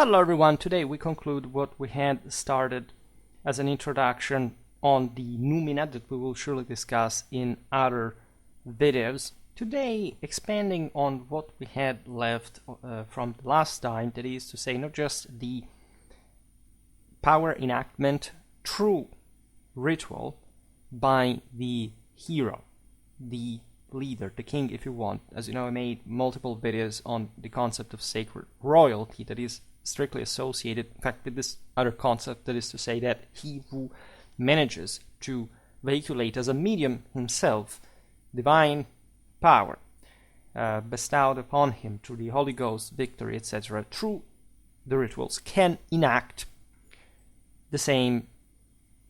Hello everyone, today we conclude what we had started as an introduction on the numina that we will surely discuss in other videos. Today expanding on what we had left from the last time, that is to say not just the power enactment through ritual by the hero, the leader, the king if you want. As you know, I made multiple videos on the concept of sacred royalty that is strictly associated, in fact, with this other concept, that is to say that he who manages to vehiculate as a medium himself divine power bestowed upon him through the Holy Ghost, victory, etc., through the rituals, can enact the same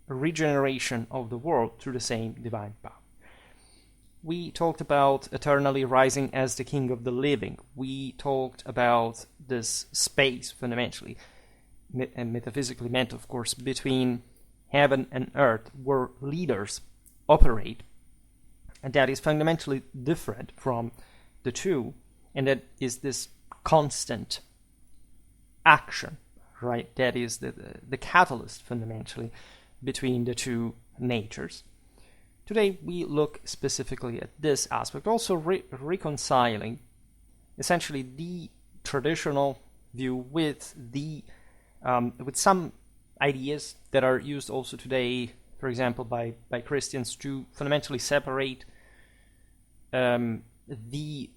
regeneration of the world through the same divine power. We talked about eternally rising as the king of the living. We talked about this space, fundamentally, and metaphysically meant, of course, between heaven and earth, where leaders operate, and that is fundamentally different from the two, and that is this constant action, right? That is the catalyst, fundamentally, between the two natures. Today we look specifically at this aspect, also reconciling essentially the traditional view with the with some ideas that are used also today, for example, by Christians, to fundamentally separate the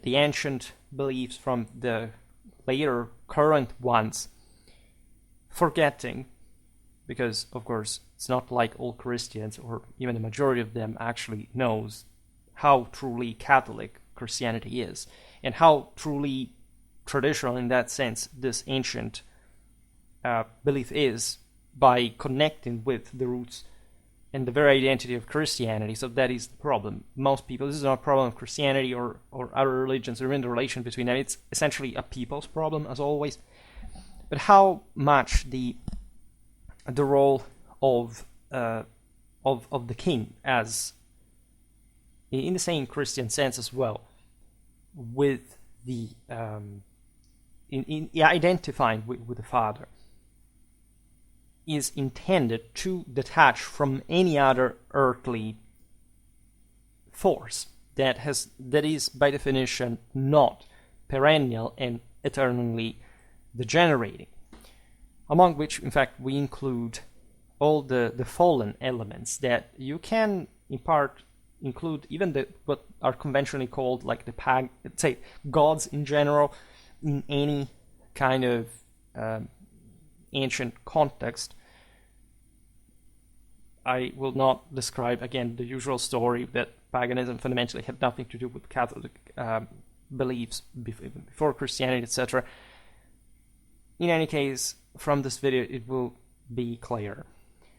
ancient beliefs from the later current ones, forgetting, because of course it's not like all Christians, or even the majority of them, actually knows how truly Catholic Christianity is, and how truly traditional in that sense this ancient belief is, by connecting with the roots and the very identity of Christianity. So that is the problem. Most people, this is not a problem of Christianity or other religions, or in the relation between them. It's essentially a people's problem, as always. But how much the role of the king, as in the same Christian sense as well, with the in identifying with the Father, is intended to detach from any other earthly force that is by definition not perennial and eternally degenerating, among which in fact we include all the fallen elements that you can in part include, even what are conventionally called like say gods in general, in any kind of ancient context. I will not describe again the usual story that paganism fundamentally had nothing to do with Catholic beliefs before Christianity, etc. In any case, from this video it will be clear.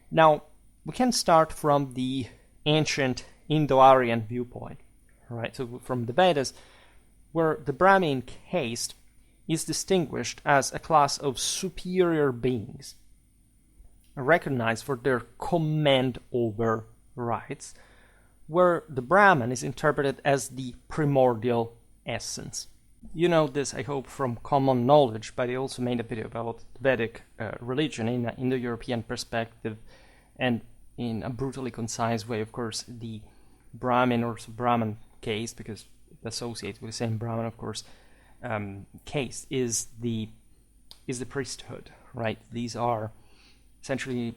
Now, we can start from the ancient Indo-Aryan viewpoint, right? So from the Vedas, where the Brahmin caste is distinguished as a class of superior beings, recognized for their command over rights, where the Brahman is interpreted as the primordial essence. You know this, I hope, from common knowledge, but I also made a video about Vedic religion in an Indo-European perspective, and in a brutally concise way. Of course, the Brahmin or Brahman case, because it associates with the same Brahman, of course, case is the priesthood, right? These are essentially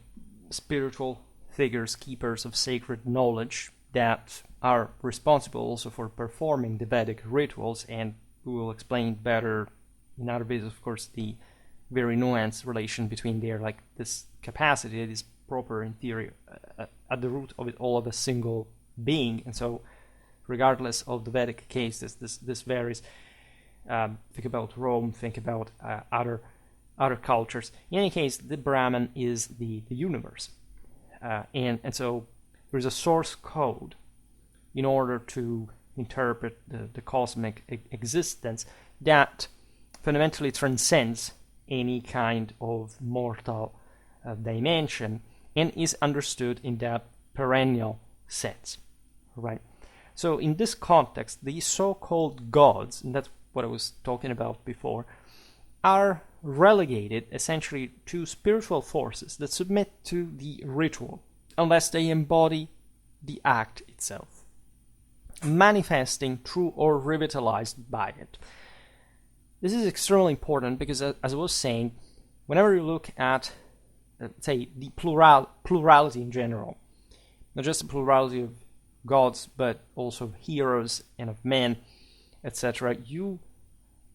spiritual figures, keepers of sacred knowledge, that are responsible also for performing the Vedic rituals, and we will explain better in other videos, of course, the very nuanced relation between their, like, this capacity that is proper in theory at the root of it all of a single being. And so regardless of the Vedic case, this varies. Think about Rome, think about other cultures. In any case, the Brahman is the universe, and so there's a source code in order to interpret the cosmic existence that fundamentally transcends any kind of mortal dimension, and is understood in that perennial sense, right? So in this context, the so-called gods, and that's what I was talking about before, are relegated essentially to spiritual forces that submit to the ritual, unless they embody the act itself, manifesting through or revitalized by it. This is extremely important because, as I was saying, whenever you look at, say, the plurality in general, not just the plurality of gods, but also of heroes and of men, etc., you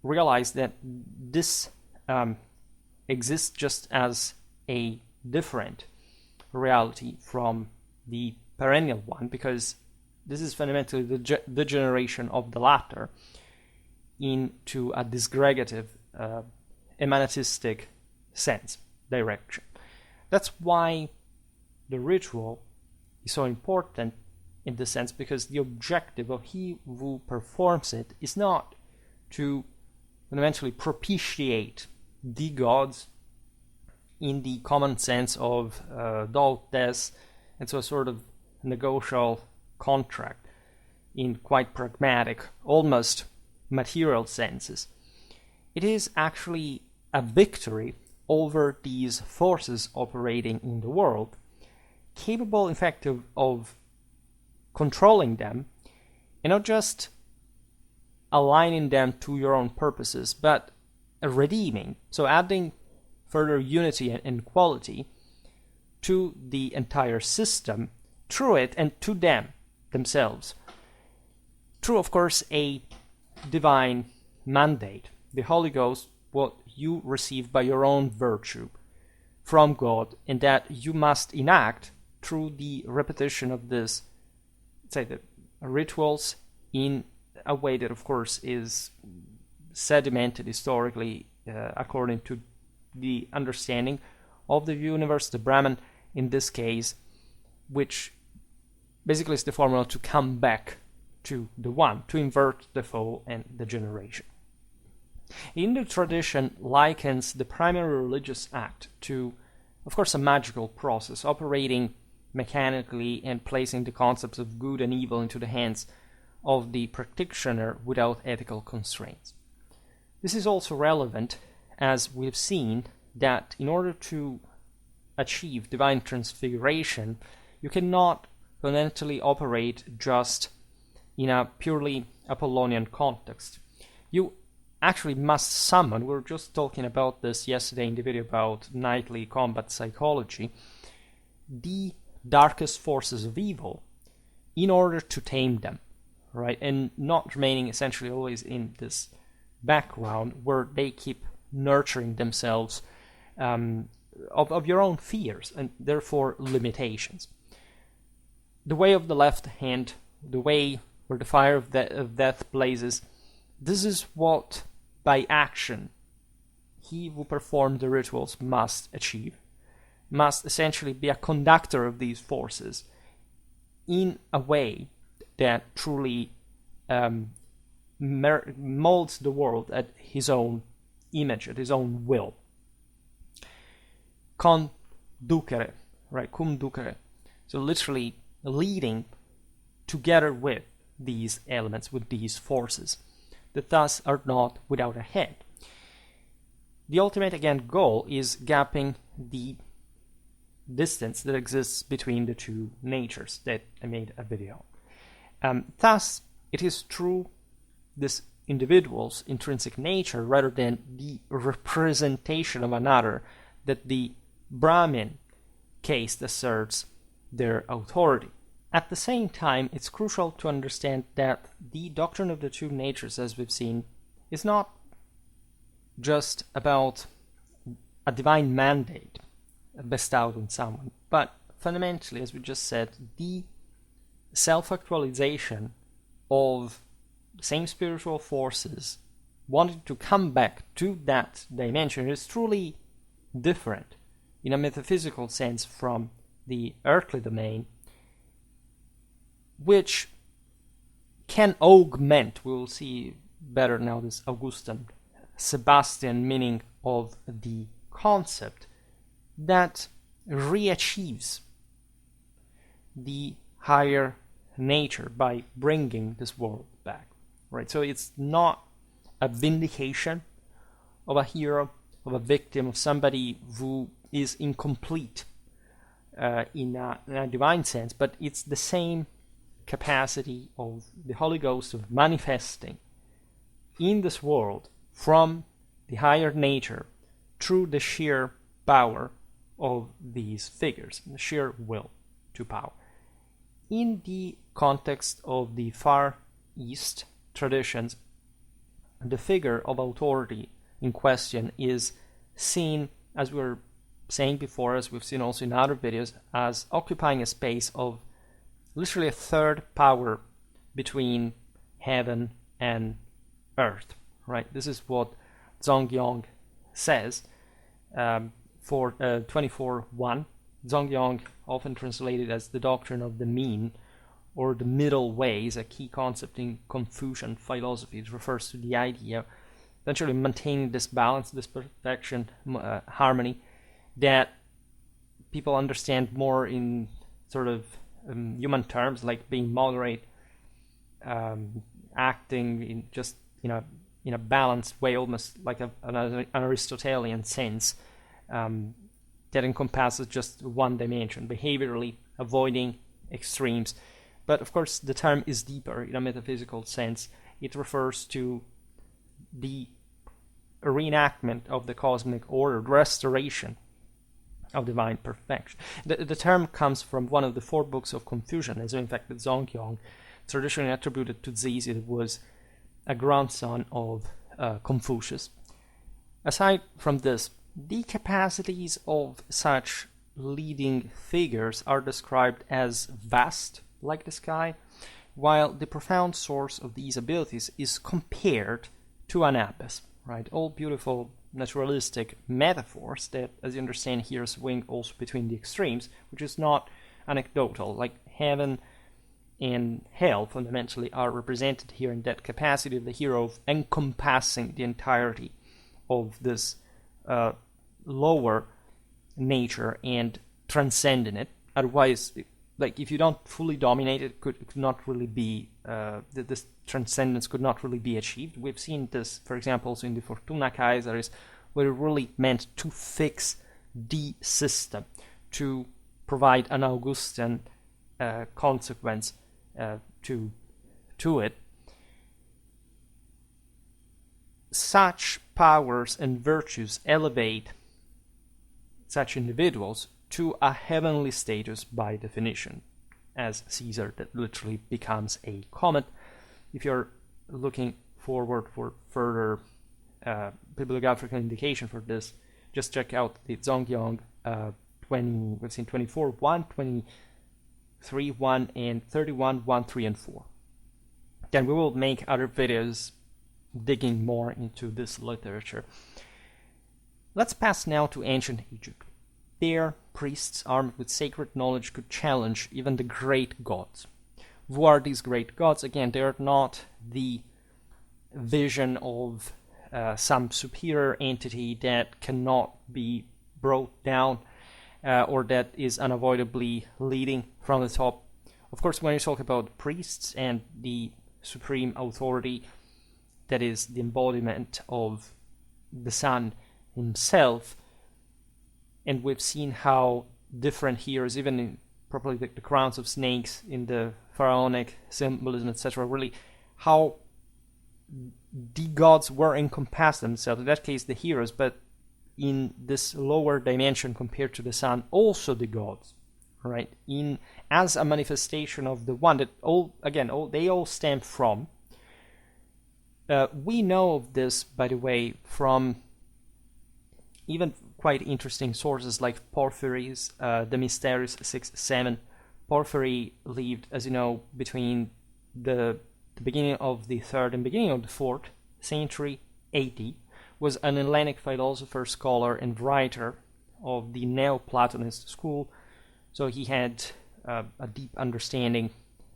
realize that this exists just as a different reality from the perennial one, because this is fundamentally the degeneration of the latter into a disgregative, animistic sense, direction. That's why the ritual is so important in this sense, because the objective of he who performs it is not to fundamentally propitiate the gods in the common sense of Tao-te-ching, and so a sort of negotiable contract in quite pragmatic, almost material senses. It is actually a victory over these forces operating in the world, capable in fact of controlling them, and not just aligning them to your own purposes, but redeeming, so adding further unity and quality to the entire system through it and to them themselves, through, of course, a divine mandate, the Holy Ghost, what you receive by your own virtue from God, and that you must enact through the repetition of this, say, the rituals in a way that, of course, is sedimented historically according to the understanding of the universe, the Brahman in this case, which basically is the formula to come back to the one, to invert the fall and the generation. The Hindu tradition likens the primary religious act to, of course, a magical process operating mechanically and placing the concepts of good and evil into the hands of the practitioner without ethical constraints. This is also relevant, as we've seen, that in order to achieve divine transfiguration, you cannot fundamentally operate just in a purely Apollonian context. You actually must summon, we were just talking about this yesterday in the video about knightly combat psychology, the darkest forces of evil in order to tame them, right? And not remaining essentially always in this background where they keep nurturing themselves of your own fears and therefore limitations. The way of the left hand, the way where the fire of death blazes, this is what by action he who performed the rituals must achieve, must essentially be a conductor of these forces in a way that truly molds the world at his own image, at his own will. Conducere, right? Conducere. So literally leading together with these elements, with these forces, that thus are not without a head. The ultimate, again, goal is gapping the distance that exists between the two natures that I made a video. Thus, it is through this individual's intrinsic nature rather than the representation of another that the Brahmin caste asserts their authority. At the same time, it's crucial to understand that the doctrine of the two natures, as we've seen, is not just about a divine mandate bestowed on someone, but fundamentally, as we just said, the self-actualization of same spiritual forces wanting to come back to that dimension is truly different in a metaphysical sense from the earthly domain, which can augment, we will see better now this Augustan Sebastian meaning of the concept, that reachieves the higher nature by bringing this world back, right? So it's not a vindication of a hero, of a victim, of somebody who is incomplete in a divine sense, but it's the same capacity of the Holy Ghost of manifesting in this world from the higher nature through the sheer power of these figures, the sheer will to power. In the context of the Far East traditions, the figure of authority in question is seen, as we were saying before, as we've seen also in other videos, as occupying a space of literally a third power between heaven and earth, right? This is what Zongyong says for 24.1. Zongyong, often translated as the doctrine of the mean or the middle way, is a key concept in Confucian philosophy. It refers to the idea eventually maintaining this balance, this perfection, harmony, that people understand more in sort of human terms, like being moderate, acting in just in a balanced way, almost like an Aristotelian sense that encompasses just one dimension, behaviorally avoiding extremes. But of course, the term is deeper in a metaphysical sense. It refers to the reenactment of the cosmic order, restoration of divine perfection. The term comes from one of the 4 books of Confucian, as in fact the Zongyong, traditionally attributed to Tze. It was a grandson of Confucius. Aside from this, the capacities of such leading figures are described as vast, like the sky, while the profound source of these abilities is compared to an abyss, right? All beautiful naturalistic metaphors that, as you understand here, swing also between the extremes, which is not anecdotal. Like heaven and hell fundamentally are represented here in that capacity of the hero of encompassing the entirety of this lower nature and transcending it. Otherwise, like if you don't fully dominate it, could not really be this transcendence could not really be achieved. We've seen this, for example, also in the Fortuna Kaiseris, where it really meant to fix the system, to provide an Augustan consequence to it. Such powers and virtues elevate such individuals to a heavenly status by definition, as Caesar that literally becomes a comet. If you're looking forward for further bibliographical indication for this, just check out the Zongyong 24.1, 23.1, and 31.1, 3, and 4. Then we will make other videos digging more into this literature. Let's pass now to ancient Egypt. There, priests armed with sacred knowledge could challenge even the great gods. Who are these great gods? Again, they are not the vision of some superior entity that cannot be brought down or that is unavoidably leading from the top. Of course, when you talk about priests and the supreme authority, that is the embodiment of the sun himself, and we've seen how different heroes, even in probably the crowns of snakes in the pharaonic symbolism, etc., really how the gods were encompassed themselves, in that case the heroes, but in this lower dimension compared to the sun, also the gods, right? In as a manifestation of the one that they all stem from. We know of this, by the way, from even quite interesting sources like Porphyry's the Mysterious 6-7. Porphyry lived, as you know, between the beginning of the 3rd and beginning of the 4th century AD, was an Hellenic philosopher, scholar, and writer of the Neoplatonist school. So he had a deep understanding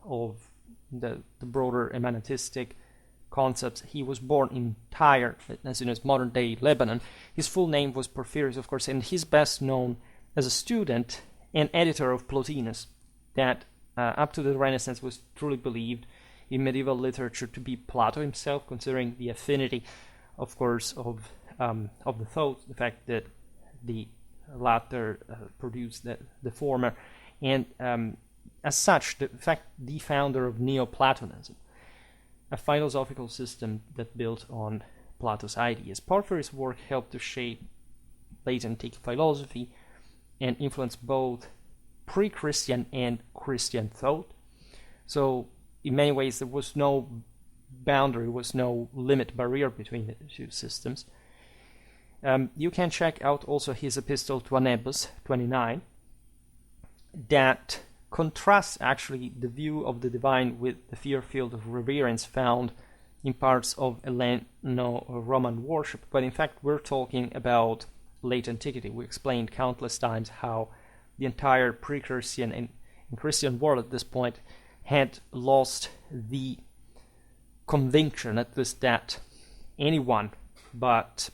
of the broader emanatistic concepts. He was born in Tyre, as in modern-day Lebanon. His full name was Porphyrius, of course, and he's best known as a student and editor of Plotinus, that up to the Renaissance was truly believed in medieval literature to be Plato himself, considering the affinity, of course, of of the thought, the fact that the latter produced the former, and as such, the founder of Neoplatonism, a philosophical system that built on Plato's ideas. Porphyry's work helped to shape late antique philosophy and influence both pre-Christian and Christian thought. So in many ways there was no boundary, was no limit barrier between the two systems. You can check out also his epistle to Anebus 29 that contrasts actually the view of the divine with the fear-filled reverence found in parts of Helleno-Roman worship. But in fact we're talking about late antiquity. We explained countless times how the entire pre-Christian and Christian world at this point had lost the conviction, at least that anyone, but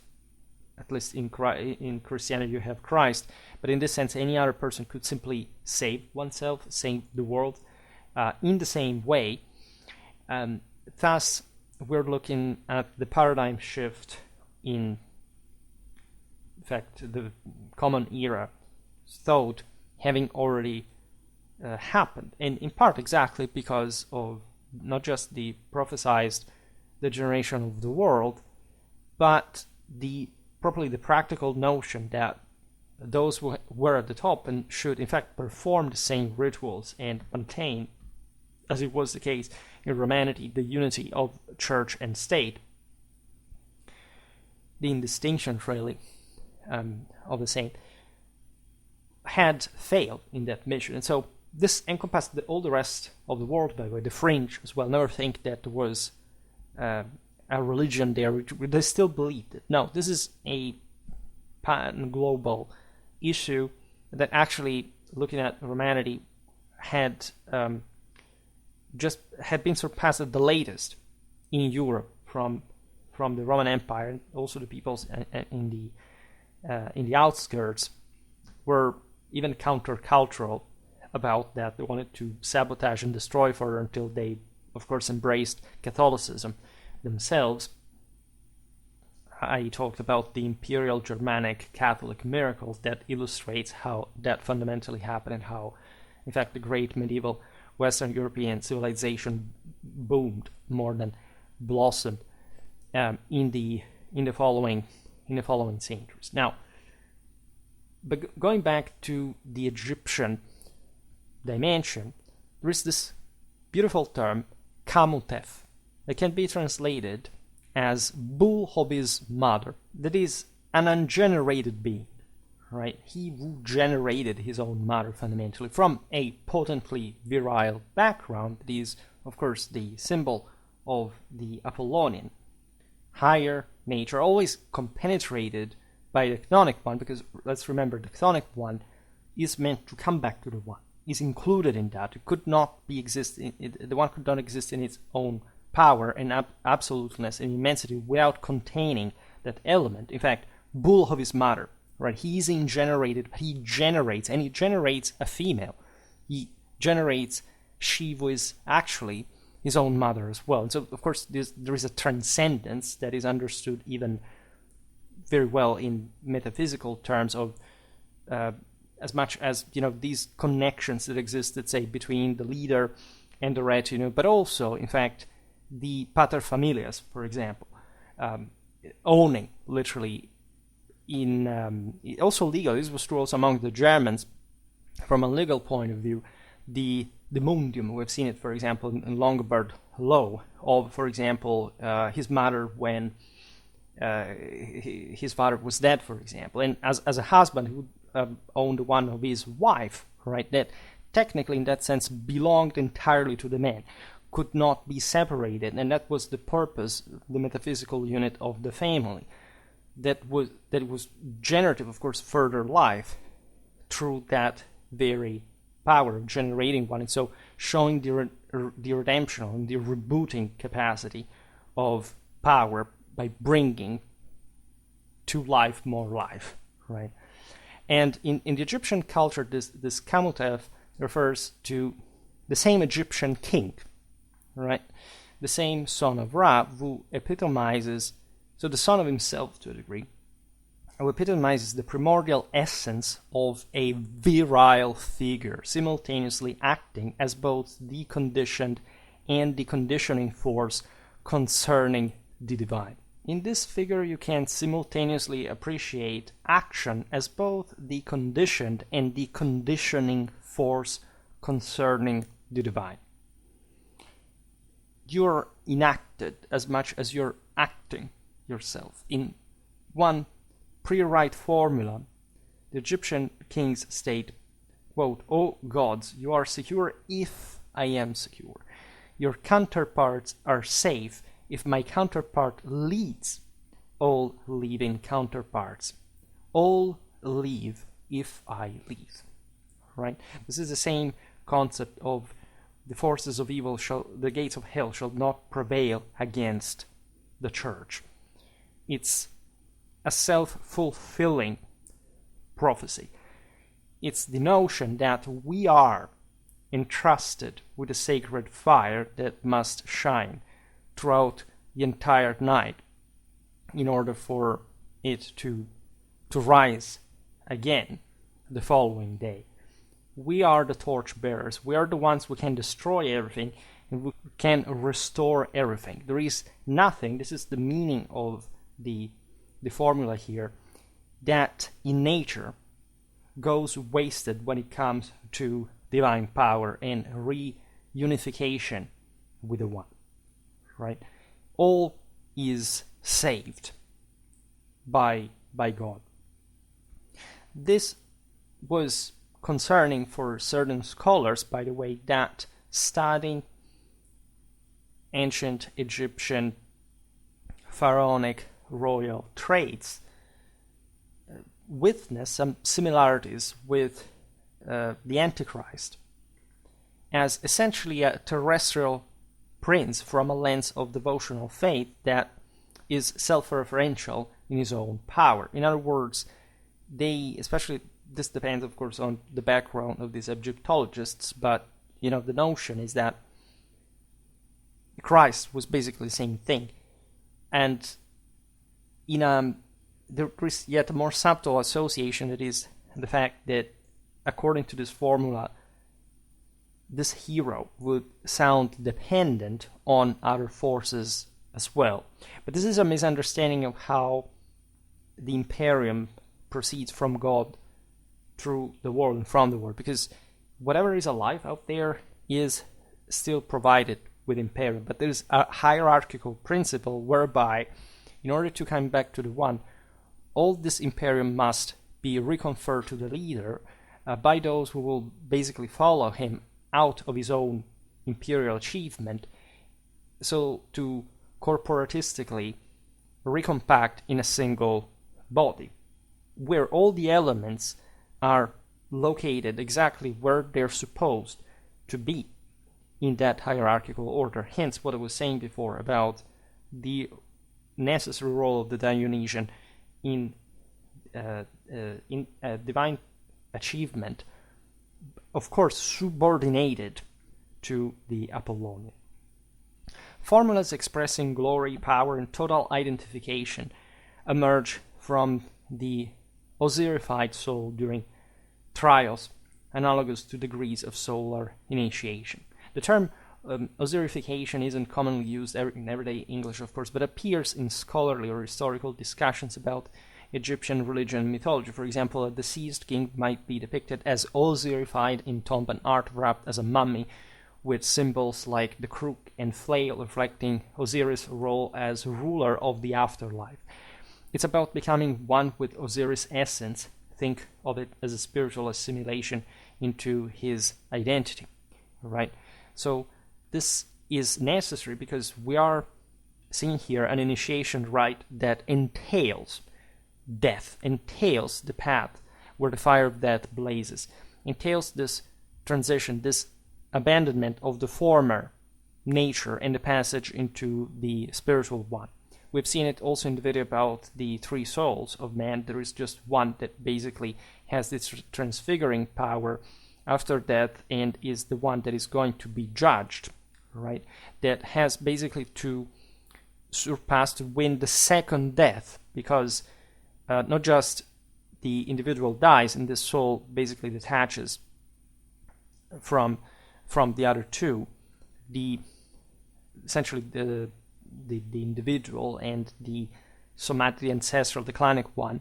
at least in Christianity you have Christ, but in this sense any other person could simply save oneself, save the world in the same way. Thus we're looking at the paradigm shift in fact the common era thought having already happened, and in part exactly because of not just the prophesized degeneration of the world, but properly the practical notion that those who were at the top and should in fact perform the same rituals and maintain, as it was the case in Romanity, the unity of church and state, the indistinction really of the same, had failed in that mission. And so this encompassed all the rest of the world, by the way, the fringe as well. Never think that there was a religion there. They still believed it. No, this is a pan-global issue that actually, looking at Romanity, had been surpassed at the latest in Europe from the Roman Empire, and also the peoples in the outskirts were even countercultural about that. They wanted to sabotage and destroy further until they, of course, embraced Catholicism themselves. I talked about the imperial Germanic Catholic miracles that illustrates how that fundamentally happened and how, in fact, the great medieval Western European civilization boomed more than blossomed in the following centuries. Now, but going back to the Egyptian dimension, there is this beautiful term, kamutef. It can be translated as bull of his mother. That is an ungenerated being, right? He who generated his own mother fundamentally from a potently virile background. That is, of course, the symbol of the Apollonian higher nature, always compenetrated by the chthonic one, because let's remember the chthonic one is meant to come back to the one, is included in that. It could not be the one could not exist in its own power and absoluteness and immensity without containing that element. In fact, bull of his mother, right? He is ingenerated, but he generates a female. He generates she who is actually his own mother as well. And so, of course, there is a transcendence that is understood even very well in metaphysical terms of as much as, these connections that exist, let's say, between the leader and the retinue, but also, in fact, the paterfamilias, for example, owning, literally, also legal. This was true also among the Germans, from a legal point of view, the mundium. We've seen it, for example, in Lombard law of, for example, his mother when his father was dead, for example, and as a husband who owned one of his wife, right, that technically in that sense belonged entirely to the man, could not be separated, and that was the purpose, the metaphysical unit of the family, that was generative, of course, further life through that very power of generating one, and so showing the redemption and the rebooting capacity of power by bringing to life more life, right? And in the Egyptian culture, this kamutef refers to the same Egyptian king, right? The same son of Ra, who epitomizes So the son of himself, to a degree, epitomizes the primordial essence of a virile figure, simultaneously acting as both the conditioned and the conditioning force concerning the divine. In this figure, you can simultaneously appreciate action as both the conditioned and the conditioning force concerning the divine. You're enacted as much as you're acting yourself. In one pre-rite formula, the Egyptian kings state, quote, "O gods, you are secure if I am secure. Your counterparts are safe if my counterpart leads all living counterparts. All leave if I leave." Right? This is the same concept of the forces of evil the gates of hell shall not prevail against the church. It's a self-fulfilling prophecy. It's the notion that we are entrusted with a sacred fire that must shine throughout the entire night in order for it to rise again the following day. We are the torch bearers. We are the ones who can destroy everything and we can restore everything. There is nothing, this is the meaning of the formula here, that in nature goes wasted when it comes to divine power and reunification with the One. Right? All is saved by God. This was concerning for certain scholars, by the way, that studying ancient Egyptian pharaonic royal traits witness some similarities with the Antichrist as essentially a terrestrial prince from a lens of devotional faith that is self-referential in his own power. In other words, they, especially, this depends of course on the background of these Egyptologists, but the notion is that Christ was basically the same thing. And there is yet a more subtle association, that is the fact that according to this formula, this hero would sound dependent on other forces as well. But this is a misunderstanding of how the Imperium proceeds from God through the world and from the world, because whatever is alive out there is still provided with Imperium, but there is a hierarchical principle whereby in order to come back to the One, all this Imperium must be reconferred to the leader by those who will basically follow him out of his own imperial achievement, so to corporatistically recompact in a single body, where all the elements are located exactly where they're supposed to be in that hierarchical order. Hence what I was saying before about the necessary role of the Dionysian in divine achievement, of course subordinated to the Apollonian. Formulas expressing glory, power, and total identification emerge from the Osirified soul during trials, analogous to degrees of solar initiation. The term Osirification isn't commonly used in everyday English, of course, but appears in scholarly or historical discussions about Egyptian religion and mythology. For example, a deceased king might be depicted as Osirified in tomb and art, wrapped as a mummy, with symbols like the crook and flail reflecting Osiris' role as ruler of the afterlife. It's about becoming one with Osiris' essence. Think of it as a spiritual assimilation into his identity. Right? So this is necessary because we are seeing here an initiation rite that entails death, entails the path where the fire of death blazes, entails this transition, this abandonment of the former nature and the passage into the spiritual one. We've seen it also in the video about the three souls of man. There is just one that basically has this transfiguring power after death and is the one that is going to be judged, right? That has basically to surpass, to win the second death, because not just the individual dies and the soul basically detaches from the other two, essentially the individual and the somatic, the ancestral, the clanic one,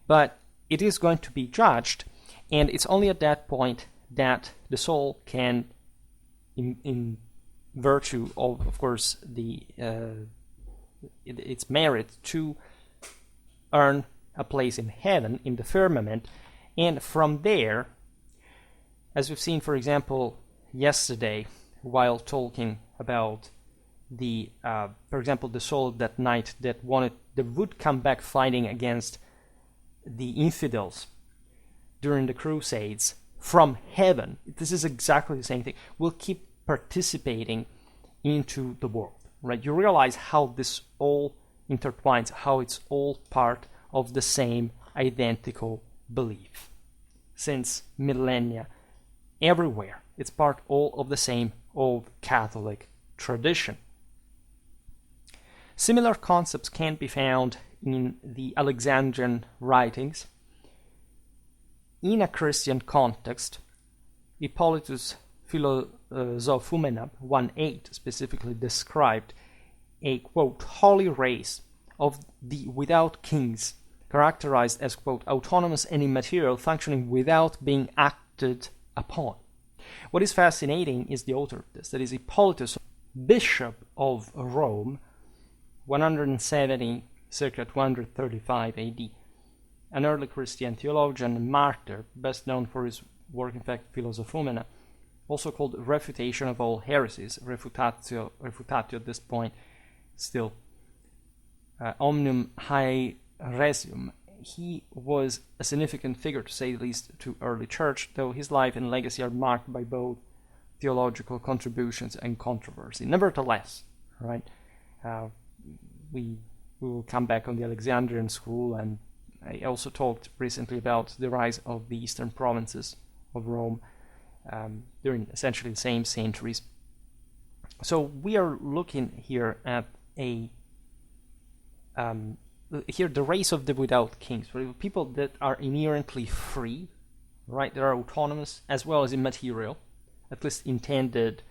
but it is going to be judged, and it's only at that point that the soul can, in virtue of course, its merit, to earn a place in heaven, in the firmament, and from there, as we've seen, for example, yesterday, while talking about for example, the soul of that knight that would come back fighting against the infidels during the Crusades from heaven. This is exactly the same thing. Will keep participating into the world, right? You realize how this all intertwines, how it's all part of the same identical belief. Since millennia, everywhere, it's part all of the same old Catholic tradition. Similar concepts can be found in the Alexandrian writings. In a Christian context, Hippolytus Philosophumena 1.8 specifically described a, quote, holy race of the without kings, characterized as, quote, autonomous and immaterial, functioning without being acted upon. What is fascinating is the author of this, that is Hippolytus, Bishop of Rome, 170, circa 235 AD, an early Christian theologian and martyr, best known for his work, in fact, Philosophumena, also called Refutation of All Heresies, refutatio at this point, still omnium haeresium. He was a significant figure, to say the least, to early church, though his life and legacy are marked by both theological contributions and controversy. Nevertheless, right, we will come back on the Alexandrian school, and I also talked recently about the rise of the eastern provinces of Rome during essentially the same centuries. So we are looking here at the race of the without kings, people that are inherently free, right? They are autonomous as well as immaterial, at least intended.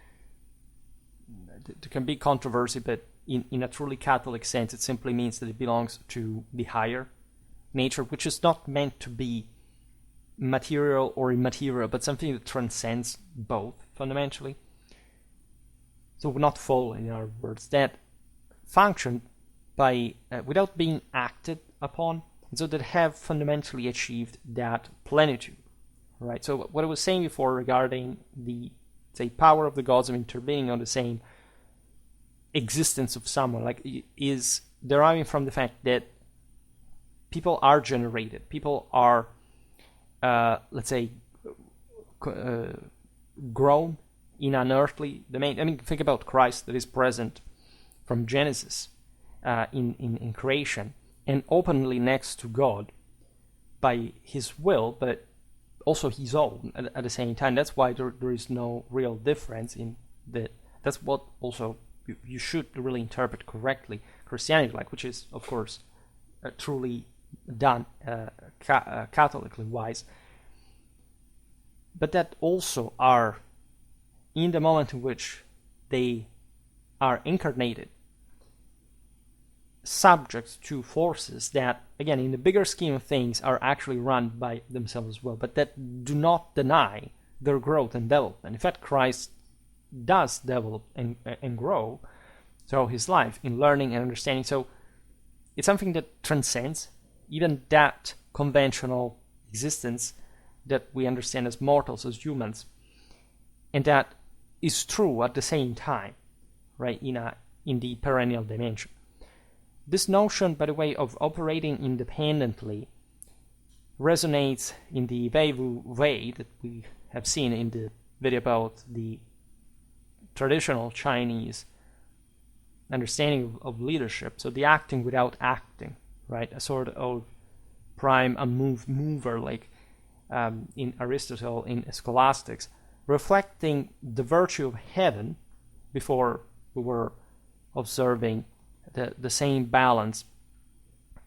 There can be controversy, but in a truly Catholic sense, it simply means that it belongs to the higher nature, which is not meant to be material or immaterial, but something that transcends both fundamentally. So would not fall, in other words, that function by without being acted upon, and so that have fundamentally achieved that plenitude, right? So what I was saying before regarding the, say, power of the gods of intervening on the same existence of someone, like, is deriving from the fact that people are generated, people are, let's say, grown in an earthly domain. I mean, think about Christ that is present from Genesis in creation and openly next to God by his will, but also his own at the same time. That's why there is no real difference in that. That's what also you should really interpret correctly Christianity, like, which is, of course, truly done Catholically wise, but that also are, in the moment in which they are incarnated, subject to forces that, again, in the bigger scheme of things, are actually run by themselves as well, but that do not deny their growth and development. In fact, Christ does develop and grow throughout his life in learning and understanding. So it's something that transcends even that conventional existence that we understand as mortals, as humans, and that is true at the same time, right, in the perennial dimension. This notion, by the way, of operating independently resonates in the Weiwu way that we have seen in the video about the traditional Chinese understanding of leadership. So the acting without acting, right? A sort of prime unmoved mover, like in Aristotle, in scholastics, reflecting the virtue of heaven before we were observing the same balance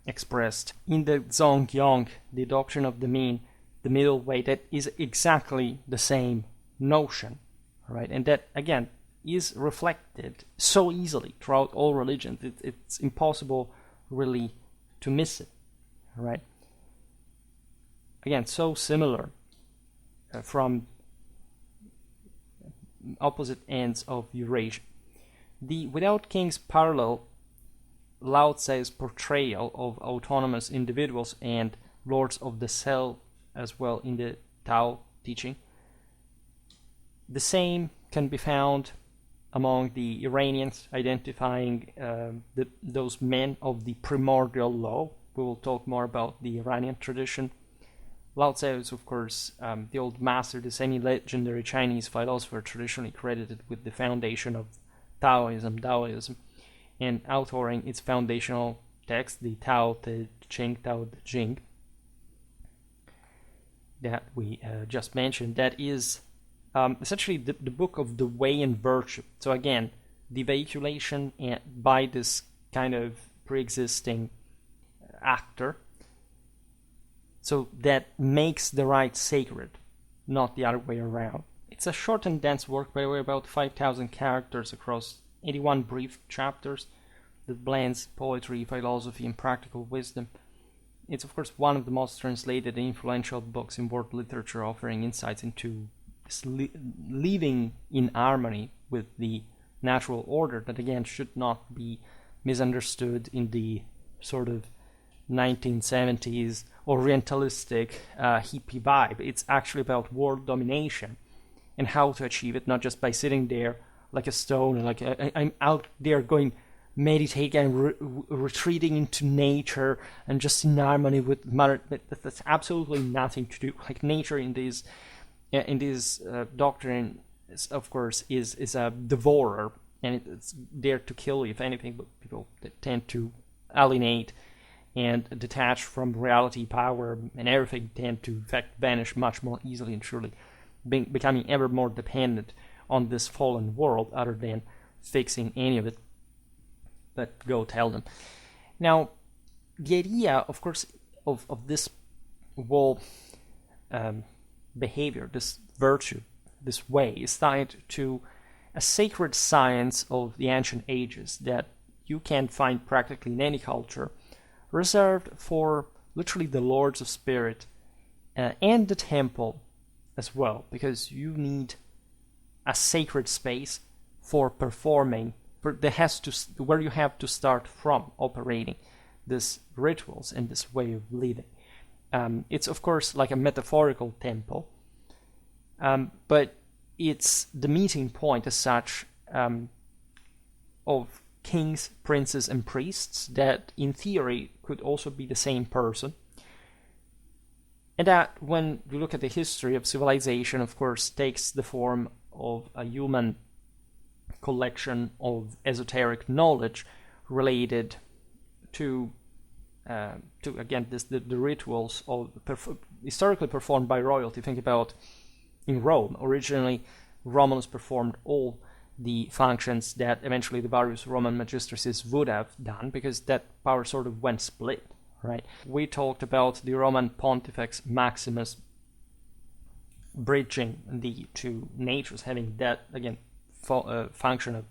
expressed in the Zongyong, the doctrine of the mean, the middle way. That is exactly the same notion, right? And that again is reflected so easily throughout all religions. It's impossible really to miss it, right? Again, so similar from opposite ends of Eurasia. The without kings parallel Lao-Tze's portrayal of autonomous individuals and lords of the self as well in the Tao-te-ching. The same can be found among the Iranians, identifying those men of the primordial law. We will talk more about the Iranian tradition. Lao-Tze is, of course, the old master, the semi-legendary Chinese philosopher traditionally credited with the foundation of Taoism, and authoring its foundational text, the Tao-te-ching, that we just mentioned. That is essentially the book of the way and virtue. So again, the vehiculation by this kind of pre-existing actor, so that makes the rite sacred, not the other way around. It's a short and dense work, by the way, about 5,000 characters across 81 brief chapters that blends poetry, philosophy, and practical wisdom. It's, of course, one of the most translated and influential books in world literature, offering insights into this living in harmony with the natural order that, again, should not be misunderstood in the sort of 1970s orientalistic hippie vibe. It's actually about world domination and how to achieve it, not just by sitting there like a stone and like I'm out there going meditating and retreating into nature and just in harmony with mother. That's absolutely nothing to do. Like nature in this doctrine, of course, is a devourer, and it's there to kill you, if anything. But people that tend to alienate and detach from reality, power, and everything tend to, in fact, vanish much more easily and surely, becoming ever more dependent on this fallen world, other than fixing any of it. But go tell them. Now, the idea, of course, of this whole behavior, this virtue, this way, is tied to a sacred science of the ancient ages that you can find practically in any culture, reserved for literally the lords of spirit and the temple as well, because you need a sacred space for performing, where you have to start from operating these rituals and this way of living. It's, of course, like a metaphorical temple, but it's the meeting point as such of kings, princes, and priests that in theory could also be the same person. And that, when you look at the history of civilization, of course, takes the form of a human collection of esoteric knowledge related to again, the rituals of historically performed by royalty. Think about in Rome. Originally, Romulus performed all the functions that eventually the various Roman magistracies would have done, because that power sort of went split, right? We talked about the Roman Pontifex Maximus bridging the two natures, having that, again, function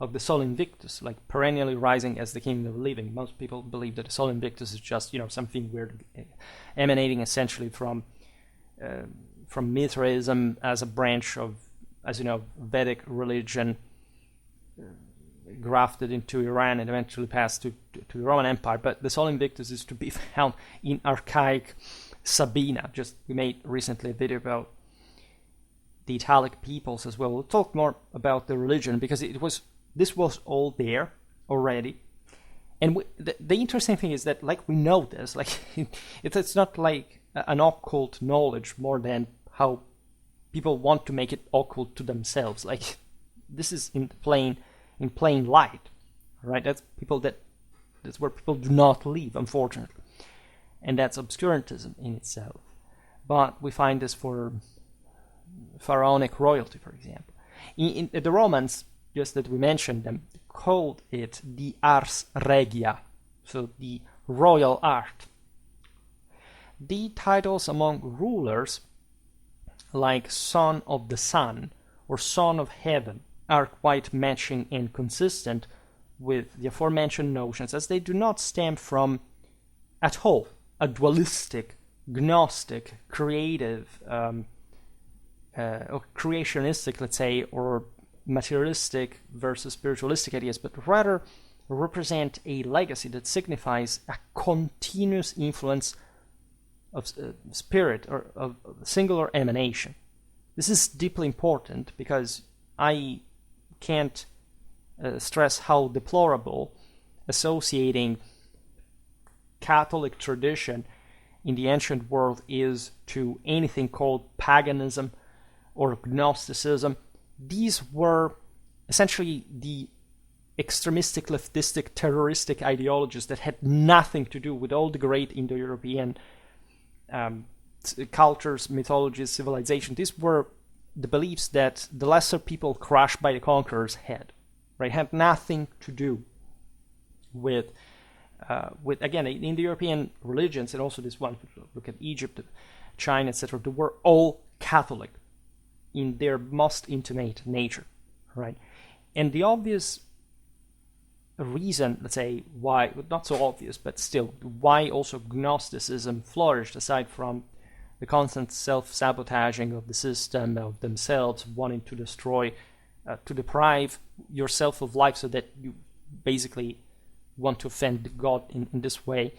of the Sol Invictus, like perennially rising as the king of the living. Most people believe that the Sol Invictus is just, something weird, emanating essentially from Mithraism as a branch of, as you know, Vedic religion, grafted into Iran and eventually passed to the Roman Empire. But the Sol Invictus is to be found in archaic Sabina. We made recently a video about the Italic peoples as well. We'll talk more about the religion, because this was all there already. And the interesting thing is that, like, we know this, like, it's not like an occult knowledge more than how people want to make it occult to themselves. Like, this is in plain light, right? That's where people do not live, unfortunately, and that's obscurantism in itself. But we find this for pharaonic royalty, for example. In the Romans, just that we mentioned them, called it the ars regia, so the royal art. The titles among rulers, like son of the sun or son of heaven, are quite matching and consistent with the aforementioned notions, as they do not stem from at all a dualistic, gnostic, creative, or creationistic, let's say, or materialistic versus spiritualistic ideas, but rather represent a legacy that signifies a continuous influence of spirit or of singular emanation. This is deeply important because I can't stress how deplorable associating Catholic tradition in the ancient world is to anything called paganism or Gnosticism. These were essentially the extremistic, leftistic, terroristic ideologies that had nothing to do with all the great Indo-European cultures, mythologies, civilization. These were the beliefs that the lesser people crushed by the conquerors had, right? Had nothing to do with again, in the European religions, and also this one, look at Egypt, China, etc., they were all Catholic in their most intimate nature, right? And the obvious reason, let's say, why, not so obvious, but still, why also Gnosticism flourished, aside from the constant self-sabotaging of the system, of themselves, wanting to destroy, to deprive yourself of life so that you basically want to offend God in this way,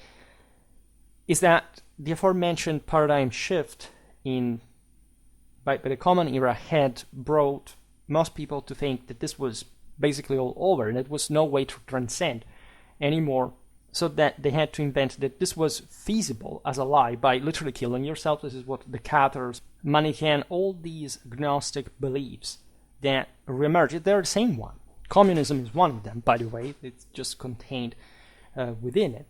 is that the aforementioned paradigm shift by the Common Era had brought most people to think that this was basically all over and there was no way to transcend anymore, so that they had to invent that this was feasible as a lie by literally killing yourself. This is what the Cathars, Manichaean, all these Gnostic beliefs that reemerged, they're the same one. Communism is one of them, by the way. It's just contained within it.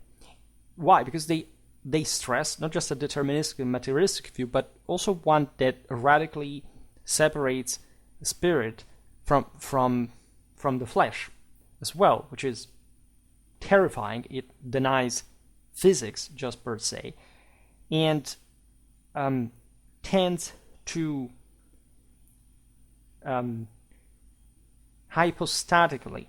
Why? Because they stress not just a deterministic and materialistic view, but also one that radically separates the spirit from the flesh as well, which is terrifying. It denies physics just per se, and tends to hypostatically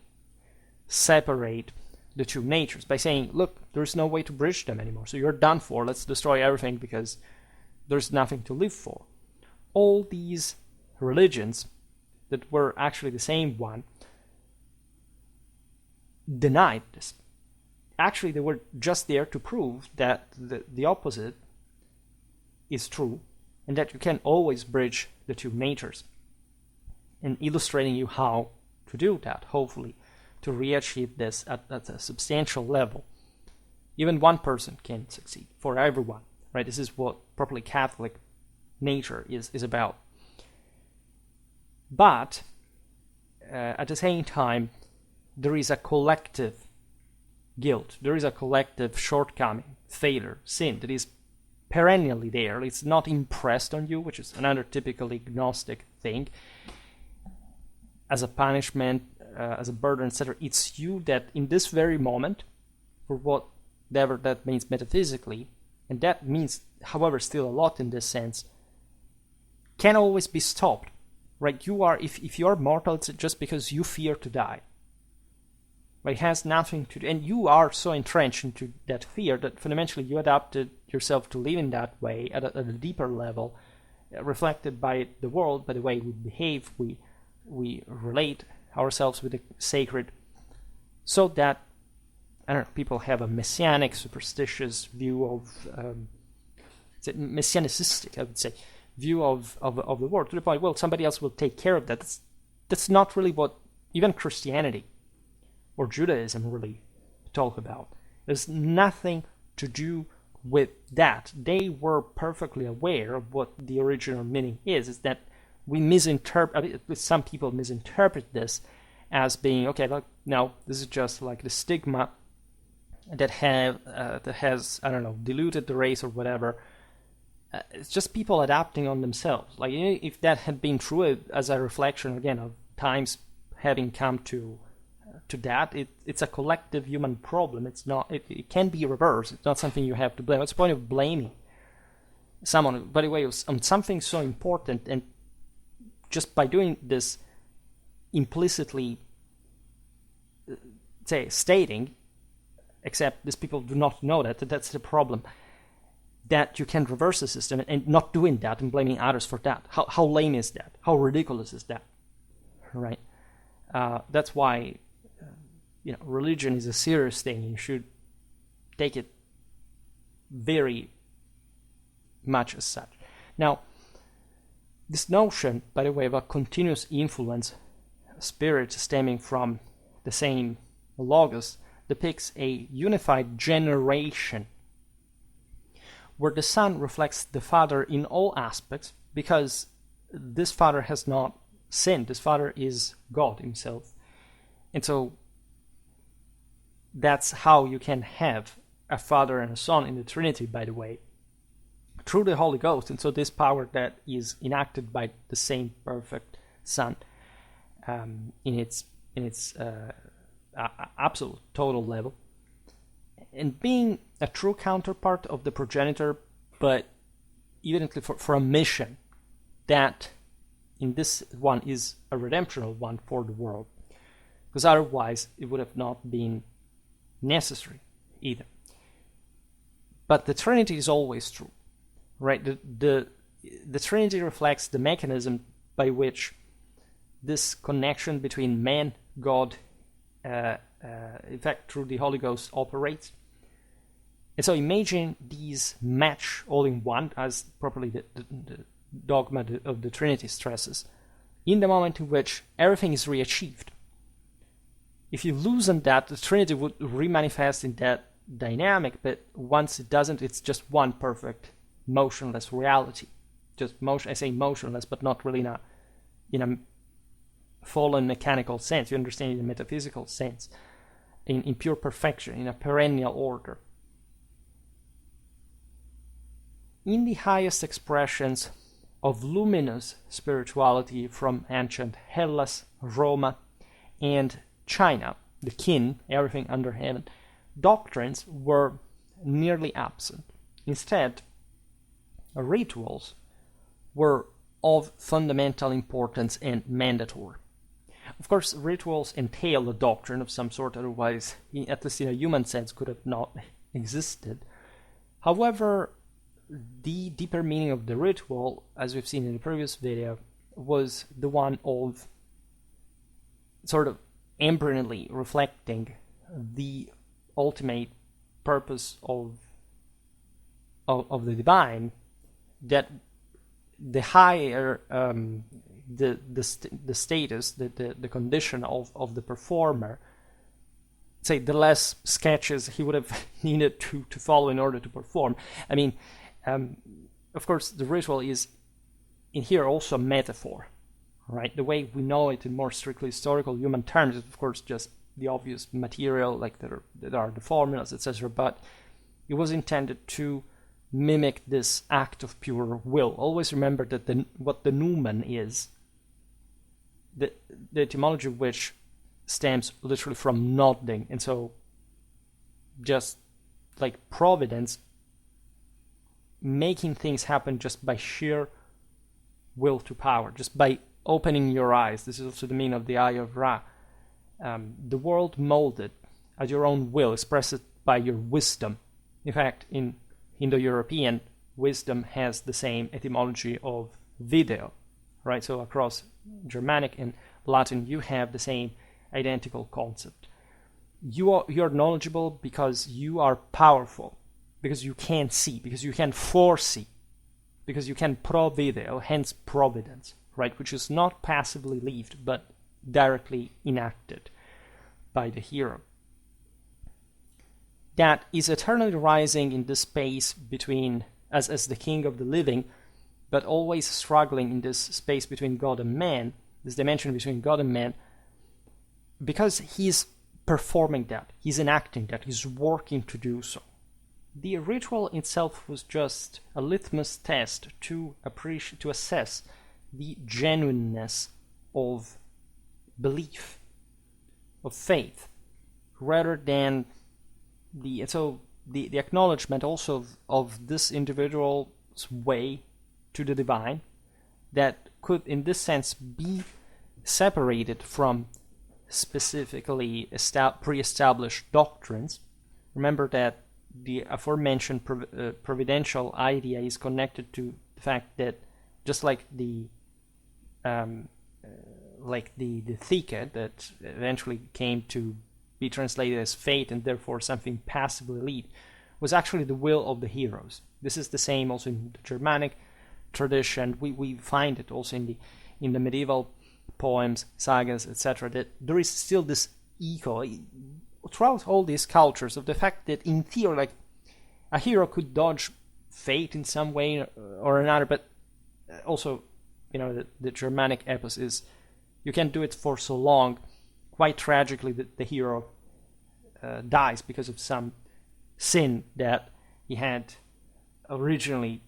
separate the two natures by saying, look, there's no way to bridge them anymore, so you're done for, let's destroy everything because there's nothing to live for. All these religions that were actually the same one denied this. Actually, they were just there to prove that the opposite is true and that you can always bridge the two natures, and illustrating you how to do that, hopefully, to re-achieve this at a substantial level. Even one person can succeed, for everyone, right? This is what properly Catholic nature is about. But at the same time, there is a collective guilt, there is a collective shortcoming, failure, sin that is perennially there. It's not impressed on you, which is another typically Gnostic thing, as a punishment, as a burden, etc. It's you that in this very moment, for whatever that means metaphysically, and that means, however, still a lot in this sense, can always be stopped, right? You are, if you are mortal, it's just because you fear to die. But it has nothing to do, and you are so entrenched into that fear that fundamentally you adapted yourself to live in that way at a deeper level, reflected by the world, by the way we behave, we relate ourselves with the sacred, so that, I don't know, people have a messianic, superstitious view of, messianicistic, I would say, view of the world, to the point, well, somebody else will take care of that. That's not really what even Christianity or Judaism really talk about. There's nothing to do with that. They were perfectly aware of what the original meaning is that we misinterpret, some people misinterpret this as being, okay, like, no, this is just like the stigma that has, I don't know, diluted the race or whatever. It's just people adapting on themselves. Like, if that had been true as a reflection, again, of times having come to that. It's a collective human problem. It's not. It can be reversed. It's not something you have to blame. What's the point of blaming someone, by the way, on something so important, and just by doing this implicitly, stating, except these people do not know that's the problem, that you can reverse the system, and not doing that and blaming others for that. How lame is that? How ridiculous is that? Right? That's why religion is a serious thing. You should take it very much as such. Now, this notion, by the way, of a continuous influence, spirit stemming from the same logos, depicts a unified generation where the son reflects the father in all aspects, because this father has not sinned. This father is God himself. And so that's how you can have a father and a son in the Trinity, by the way, through the Holy Ghost. And so this power that is enacted by the same perfect Son in its absolute total level, and being a true counterpart of the progenitor, but evidently for a mission that in this one is a redemptional one for the world, because otherwise it would have not been necessary either. But the Trinity is always true, right? The Trinity reflects the mechanism by which this connection between man, God, in fact through the Holy Ghost, operates. And so imagine these match all in one, as properly the dogma of the Trinity stresses, in the moment in which everything is reachieved. If you loosen that, the Trinity would remanifest in that dynamic, but once it doesn't, it's just one perfect motionless reality. Just motion. I say motionless, but not really in a fallen mechanical sense. You understand it in a metaphysical sense, in pure perfection, in a perennial order. In the highest expressions of luminous spirituality from ancient Hellas, Roma, and China, the kin, everything under heaven, doctrines were nearly absent. Instead, rituals were of fundamental importance and mandatory. Of course, rituals entail a doctrine of some sort, otherwise, at least in a human sense, could have not existed. However, the deeper meaning of the ritual, as we've seen in the previous video, was the one of sort of embryonally reflecting the ultimate purpose of the divine, that the higher the status, the condition of the performer, say the less sketches he would have needed to follow in order to perform. I mean, of course, the ritual is in here also a metaphor, right? The way we know it in more strictly historical human terms is, of course, just the obvious material, like there are the formulas, etc. But it was intended to mimic this act of pure will. Always remember that what the numen is, the etymology of which stems literally from nodding, and so just like providence, making things happen just by sheer will to power, just by opening your eyes. This is also the meaning of the Eye of Ra. The world molded at your own will, expressed by your wisdom. In fact, in Indo-European, wisdom has the same etymology of video, right? So across Germanic and Latin, you have the same identical concept. You're knowledgeable because you are powerful, because you can see, because you can foresee, because you can provideo, hence providence, right? Which is not passively lived, but directly enacted by the hero. That is eternally rising in this space between, as the king of the living, but always struggling in this space between God and man, this dimension between God and man, because he's performing that, he's enacting that, he's working to do so. The ritual itself was just a litmus test to assess the genuineness of belief, of faith, rather than the acknowledgement also of this individual's way to the divine, that could in this sense be separated from specifically pre-established doctrines. Remember that the aforementioned providential idea is connected to the fact that just like the thike that eventually came to be translated as fate and therefore something passively lead, was actually the will of the heroes. This is the same also in the Germanic tradition. We find it also in the medieval poems, sagas, etc., that there is still this echo throughout all these cultures of the fact that in theory, like, a hero could dodge fate in some way or another, but also, the Germanic epos is, you can't do it for so long. Quite tragically, the hero dies because of some sin that he had originally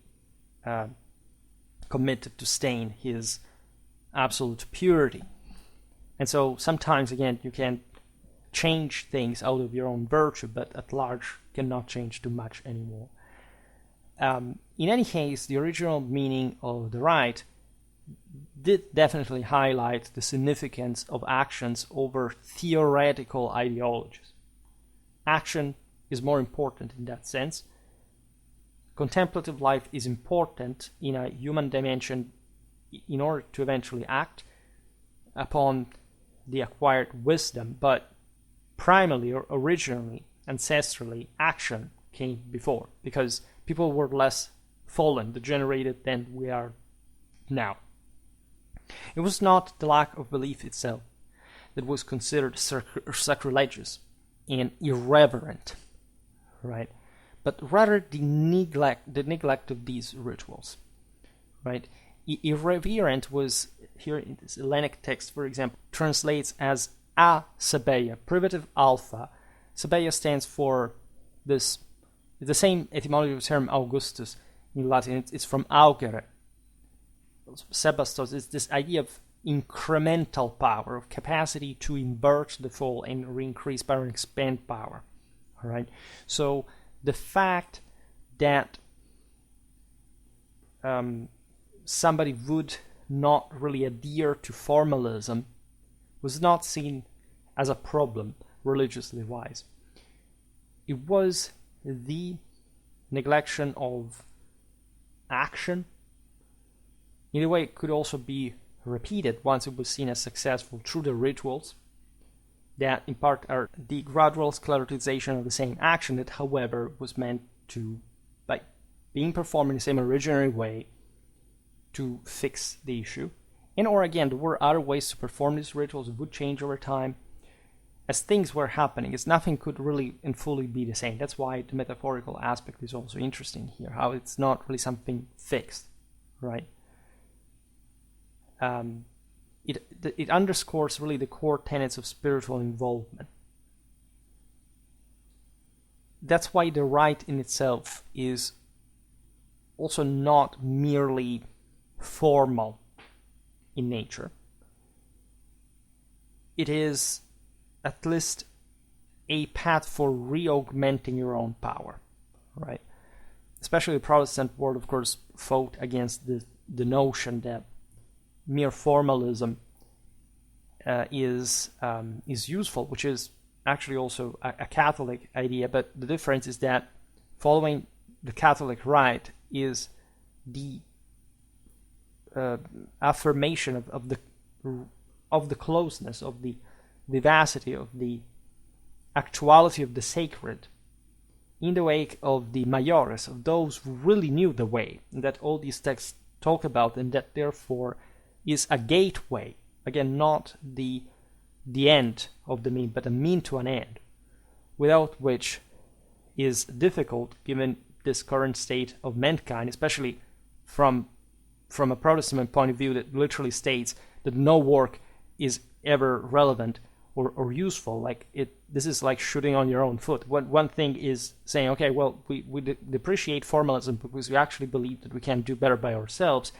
committed to stain his absolute purity. And so sometimes, again, you can change things out of your own virtue, but at large cannot change too much anymore. In any case, the original meaning of the rite did definitely highlight the significance of actions over theoretical ideologies. Action is more important in that sense. Contemplative life is important in a human dimension in order to eventually act upon the acquired wisdom, but primarily or originally, ancestrally, action came before, because people were less fallen, degenerated than we are now. It was not the lack of belief itself that was considered sacrilegious and irreverent, right? But rather the neglect of these rituals, right? Irreverent was, here in this Hellenic text, for example, translates as a sabeia, privative alpha. Sabeia stands for this, the same etymology of the term Augustus in Latin. It's from augere. Sebastos is this idea of incremental power, of capacity to invert the fall and re-increase power and expand power. All right. So the fact that somebody would not really adhere to formalism was not seen as a problem religiously wise. It was the neglection of action. In a way, it could also be repeated once it was seen as successful through the rituals that in part are the gradual sclerotization of the same action that, however, was meant to, by being performed in the same originary way, to fix the issue. And or again, there were other ways to perform these rituals that would change over time. As things were happening, as nothing could really and fully be the same. That's why the metaphorical aspect is also interesting here, how it's not really something fixed, right? It underscores really the core tenets of spiritual involvement. That's why the rite in itself is also not merely formal in nature. It is at least a path for re-augmenting your own power, right? Especially the Protestant world, of course, fought against the notion that mere formalism is useful, which is actually also a Catholic idea, but the difference is that following the Catholic rite is the affirmation of the closeness, of the vivacity, of the actuality of the sacred in the wake of the mayores, of those who really knew the way, and that all these texts talk about, and that therefore is a gateway, again, not the end of the mean, but a mean to an end, without which is difficult given this current state of mankind, especially from a Protestant point of view that literally states that no work is ever relevant or useful. This is like shooting on your own foot. One thing is saying, okay, well, we depreciate formalism because we actually believe that we can do better by ourselves.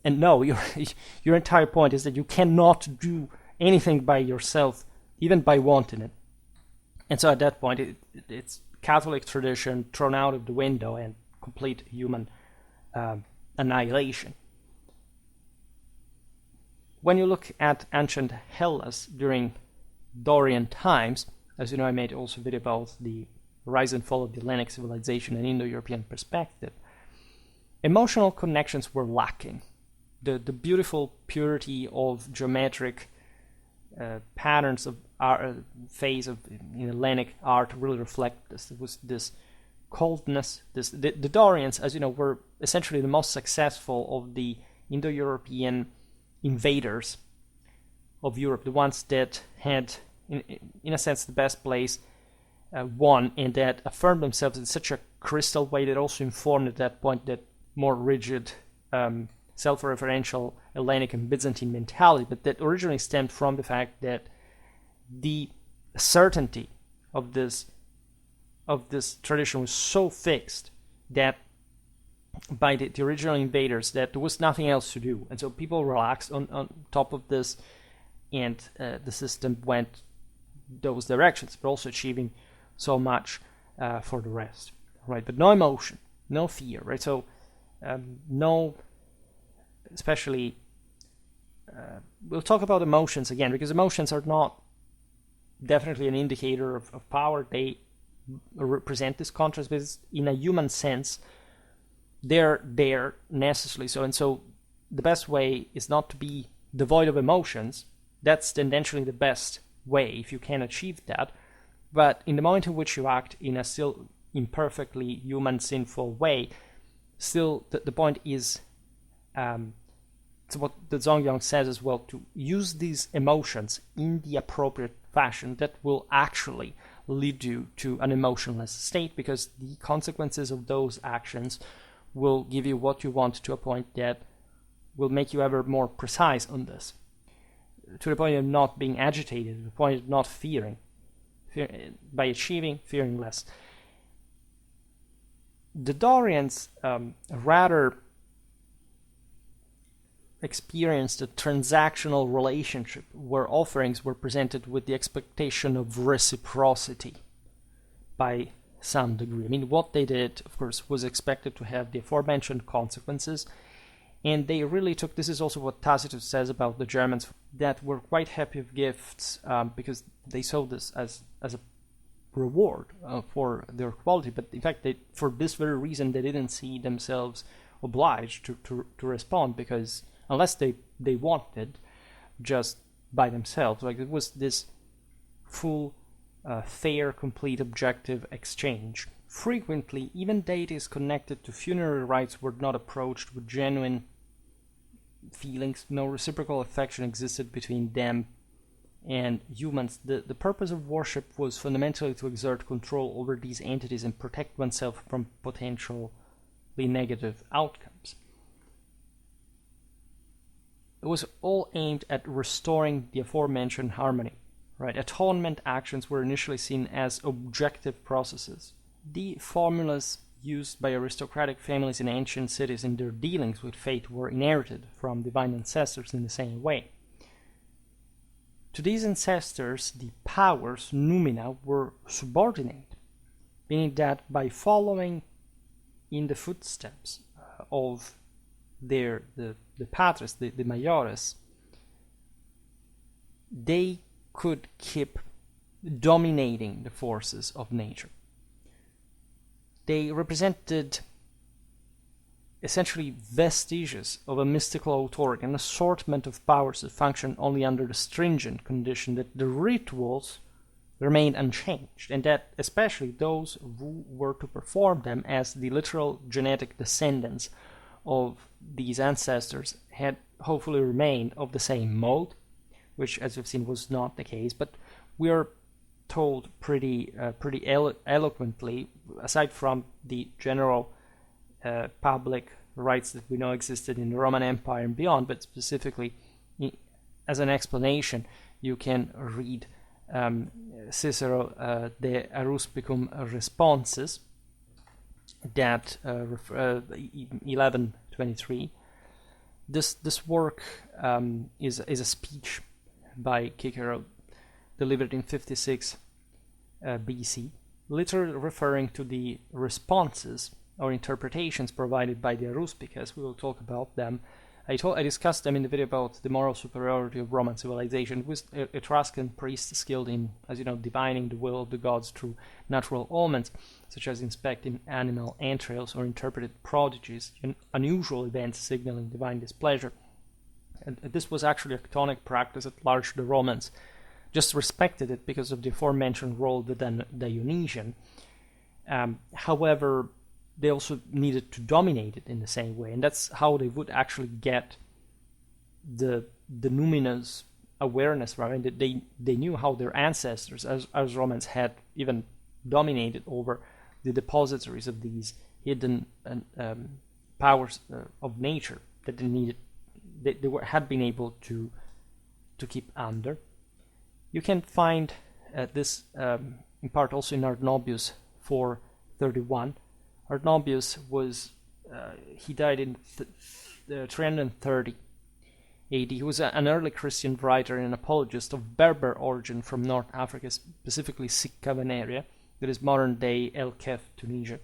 And no, your entire point is that you cannot do anything by yourself, even by wanting it. And so at that point, it's Catholic tradition thrown out of the window and complete human annihilation. When you look at ancient Hellas during Dorian times, as you know, I made also a video about the rise and fall of the Hellenic civilization and Indo-European perspective. Emotional connections were lacking. The beautiful purity of geometric patterns of phase of Hellenic art really reflect this. It was this coldness. The Dorians, as you know, were essentially the most successful of the Indo-European invaders of Europe, the ones that had, in a sense, the best place won, and that affirmed themselves in such a crystal way that also informed at that point that more rigid, self-referential Hellenic and Byzantine mentality, but that originally stemmed from the fact that the certainty of this tradition was so fixed that by the original invaders that there was nothing else to do, and so people relaxed on top of this, and the system went those directions, but also achieving so much for the rest, right? But no emotion, no fear, right? So no, especially we'll talk about emotions again, because emotions are not definitely an indicator of power. They represent this contrast, but in a human sense they're there necessarily so. And so the best way is not to be devoid of emotions. That's tendentially the best way if you can achieve that. But in the moment in which you act in a still imperfectly human, sinful way, still the point is, it's what the Zongyang says as well, to use these emotions in the appropriate fashion that will actually lead you to an emotionless state, because the consequences of those actions will give you what you want to a point that will make you ever more precise on this, to the point of not being agitated, to the point of not fearing. By achieving, fearing less. The Dorians rather experienced a transactional relationship where offerings were presented with the expectation of reciprocity by some degree. I mean, what they did, of course, was expected to have the aforementioned consequences, and they really took, this is also what Tacitus says about the Germans, that were quite happy with gifts because they saw this as a reward for their quality, but in fact, for this very reason, they didn't see themselves obliged to respond, because unless they wanted just by themselves, like it was this full, fair, complete, objective exchange. Frequently, even deities connected to funerary rites were not approached with genuine feelings. No reciprocal affection existed between them and humans. The purpose of worship was fundamentally to exert control over these entities and protect oneself from potentially negative outcomes. It was all aimed at restoring the aforementioned harmony. Right? Atonement actions were initially seen as objective processes. The formulas used by aristocratic families in ancient cities in their dealings with fate were inherited from divine ancestors in the same way. To these ancestors, the powers, numina, were subordinate, meaning that by following in the footsteps of the patres, the mayores, they could keep dominating the forces of nature. They represented essentially vestiges of a mystical authority, an assortment of powers that function only under the stringent condition that the rituals remained unchanged, and that especially those who were to perform them as the literal genetic descendants of these ancestors had hopefully remained of the same mold, which, as we've seen, was not the case. But we are told pretty eloquently, aside from the general public rights that we know existed in the Roman Empire and beyond, but specifically as an explanation, you can read Cicero De Aruspicum Responses, that 1123, This work is a speech by Cicero delivered in 56 BC, literally referring to the responses or interpretations provided by the Aruspicas. We will talk about them. I discussed them in the video about the moral superiority of Roman civilization, with Etruscan priests skilled in, as you know, divining the will of the gods through natural omens, such as inspecting animal entrails or interpreted prodigies, unusual events signaling divine displeasure. And this was actually a chthonic practice at large. The Romans just respected it because of the aforementioned role of the Dionysian. However, they also needed to dominate it in the same way, and that's how they would actually get the numina's awareness, right? They knew how their ancestors, as Romans, had even dominated over the depositories of these hidden powers of nature that they needed. Had been able to keep under. You can find this in part also in Arnobius 431. Arnobius was he died in 330 AD. He was an early Christian writer and apologist of Berber origin from North Africa, specifically Sikkavan area, that is modern-day El Kef, Tunisia,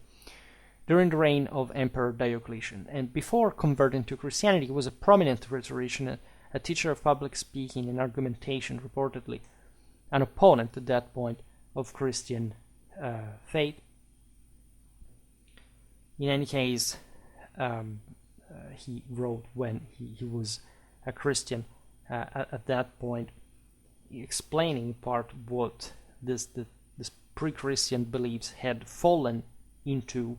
during the reign of Emperor Diocletian. And before converting to Christianity, he was a prominent rhetorician, a teacher of public speaking and argumentation, reportedly an opponent at that point of Christian faith. In any case, he wrote when he was a Christian at that point, explaining in part what this pre-Christian beliefs had fallen into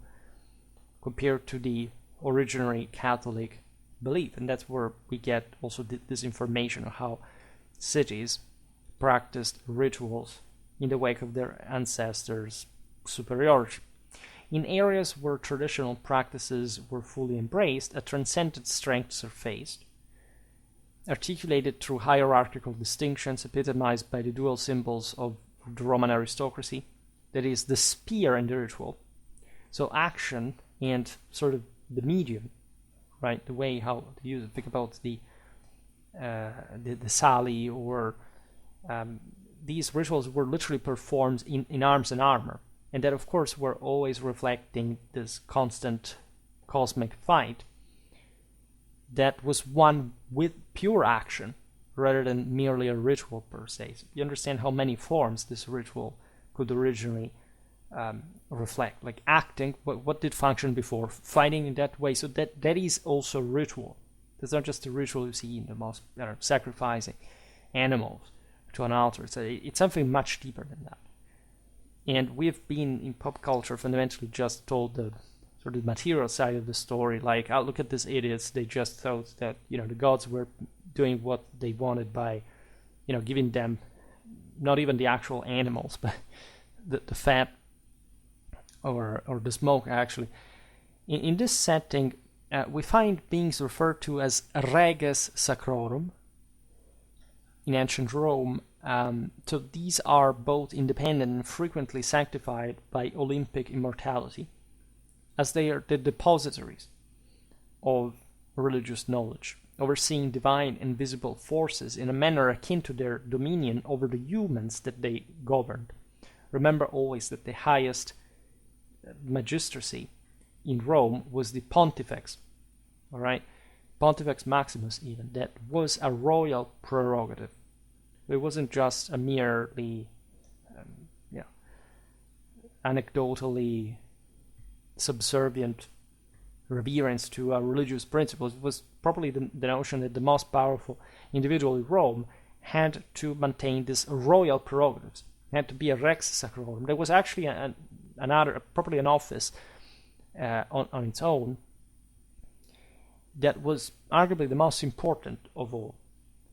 compared to the originary Catholic belief. And that's where we get also this information of how cities practiced rituals in the wake of their ancestors' superiority. In areas where traditional practices were fully embraced, a transcendent strength surfaced, articulated through hierarchical distinctions epitomized by the dual symbols of the Roman aristocracy, that is, the spear and the ritual. So action and sort of the medium, right? The way how to use it. Think about the Sali, or these rituals were literally performed in arms and armor. And that, of course, were always reflecting this constant cosmic fight that was one with pure action rather than merely a ritual per se. So you understand how many forms this ritual could originally reflect. Like acting, what did function before? Fighting in that way. So that is also ritual. It's not just a ritual you see in the mosque, sacrificing animals to an altar. It's something much deeper than that. And we've been in pop culture fundamentally just told the sort of material side of the story, like, oh, look at these idiots, they just thought that, the gods were doing what they wanted by, giving them not even the actual animals, but the fat or the smoke, actually. In this setting, we find beings referred to as reges sacrorum in ancient Rome. So these are both independent and frequently sanctified by Olympic immortality, as they are the depositories of religious knowledge, overseeing divine and visible forces in a manner akin to their dominion over the humans that they governed. Remember always that the highest magistracy in Rome was the Pontifex, all right? Pontifex Maximus, even. That was a royal prerogative. It wasn't just a merely, anecdotally subservient reverence to religious principles. It was probably the notion that the most powerful individual in Rome had to maintain this royal prerogatives. It had to be a rex sacrorum. There was actually probably an office on its own that was arguably the most important of all,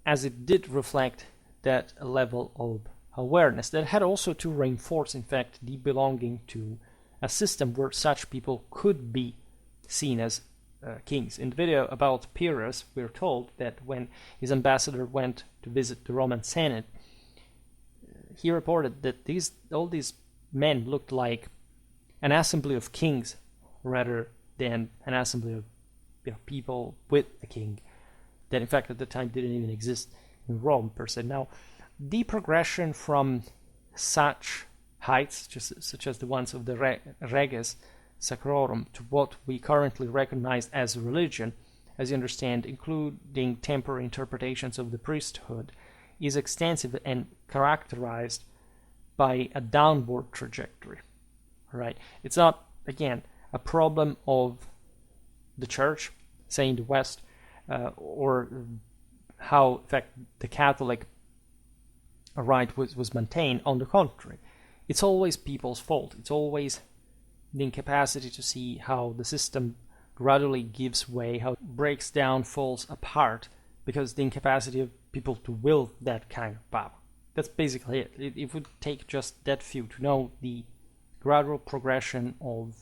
as it did reflect that level of awareness that had also to reinforce, in fact, the belonging to a system where such people could be seen as kings. In the video about Pyrrhus, we're told that when his ambassador went to visit the Roman Senate, he reported that all these men looked like an assembly of kings rather than an assembly of people with a king. that in fact at the time didn't even exist in Rome per se. Now, the progression from such heights, such as the ones of the Reges Sacrorum, to what we currently recognize as religion, as you understand, including temporary interpretations of the priesthood, is extensive and characterized by a downward trajectory. Right? It's not, again, a problem of the church, say in the West, or how, in fact, the Catholic rite was maintained. On the contrary, it's always people's fault. It's always the incapacity to see how the system gradually gives way, how it breaks down, falls apart, because the incapacity of people to will that kind of power. That's basically it. It would take just that few to know the gradual progression of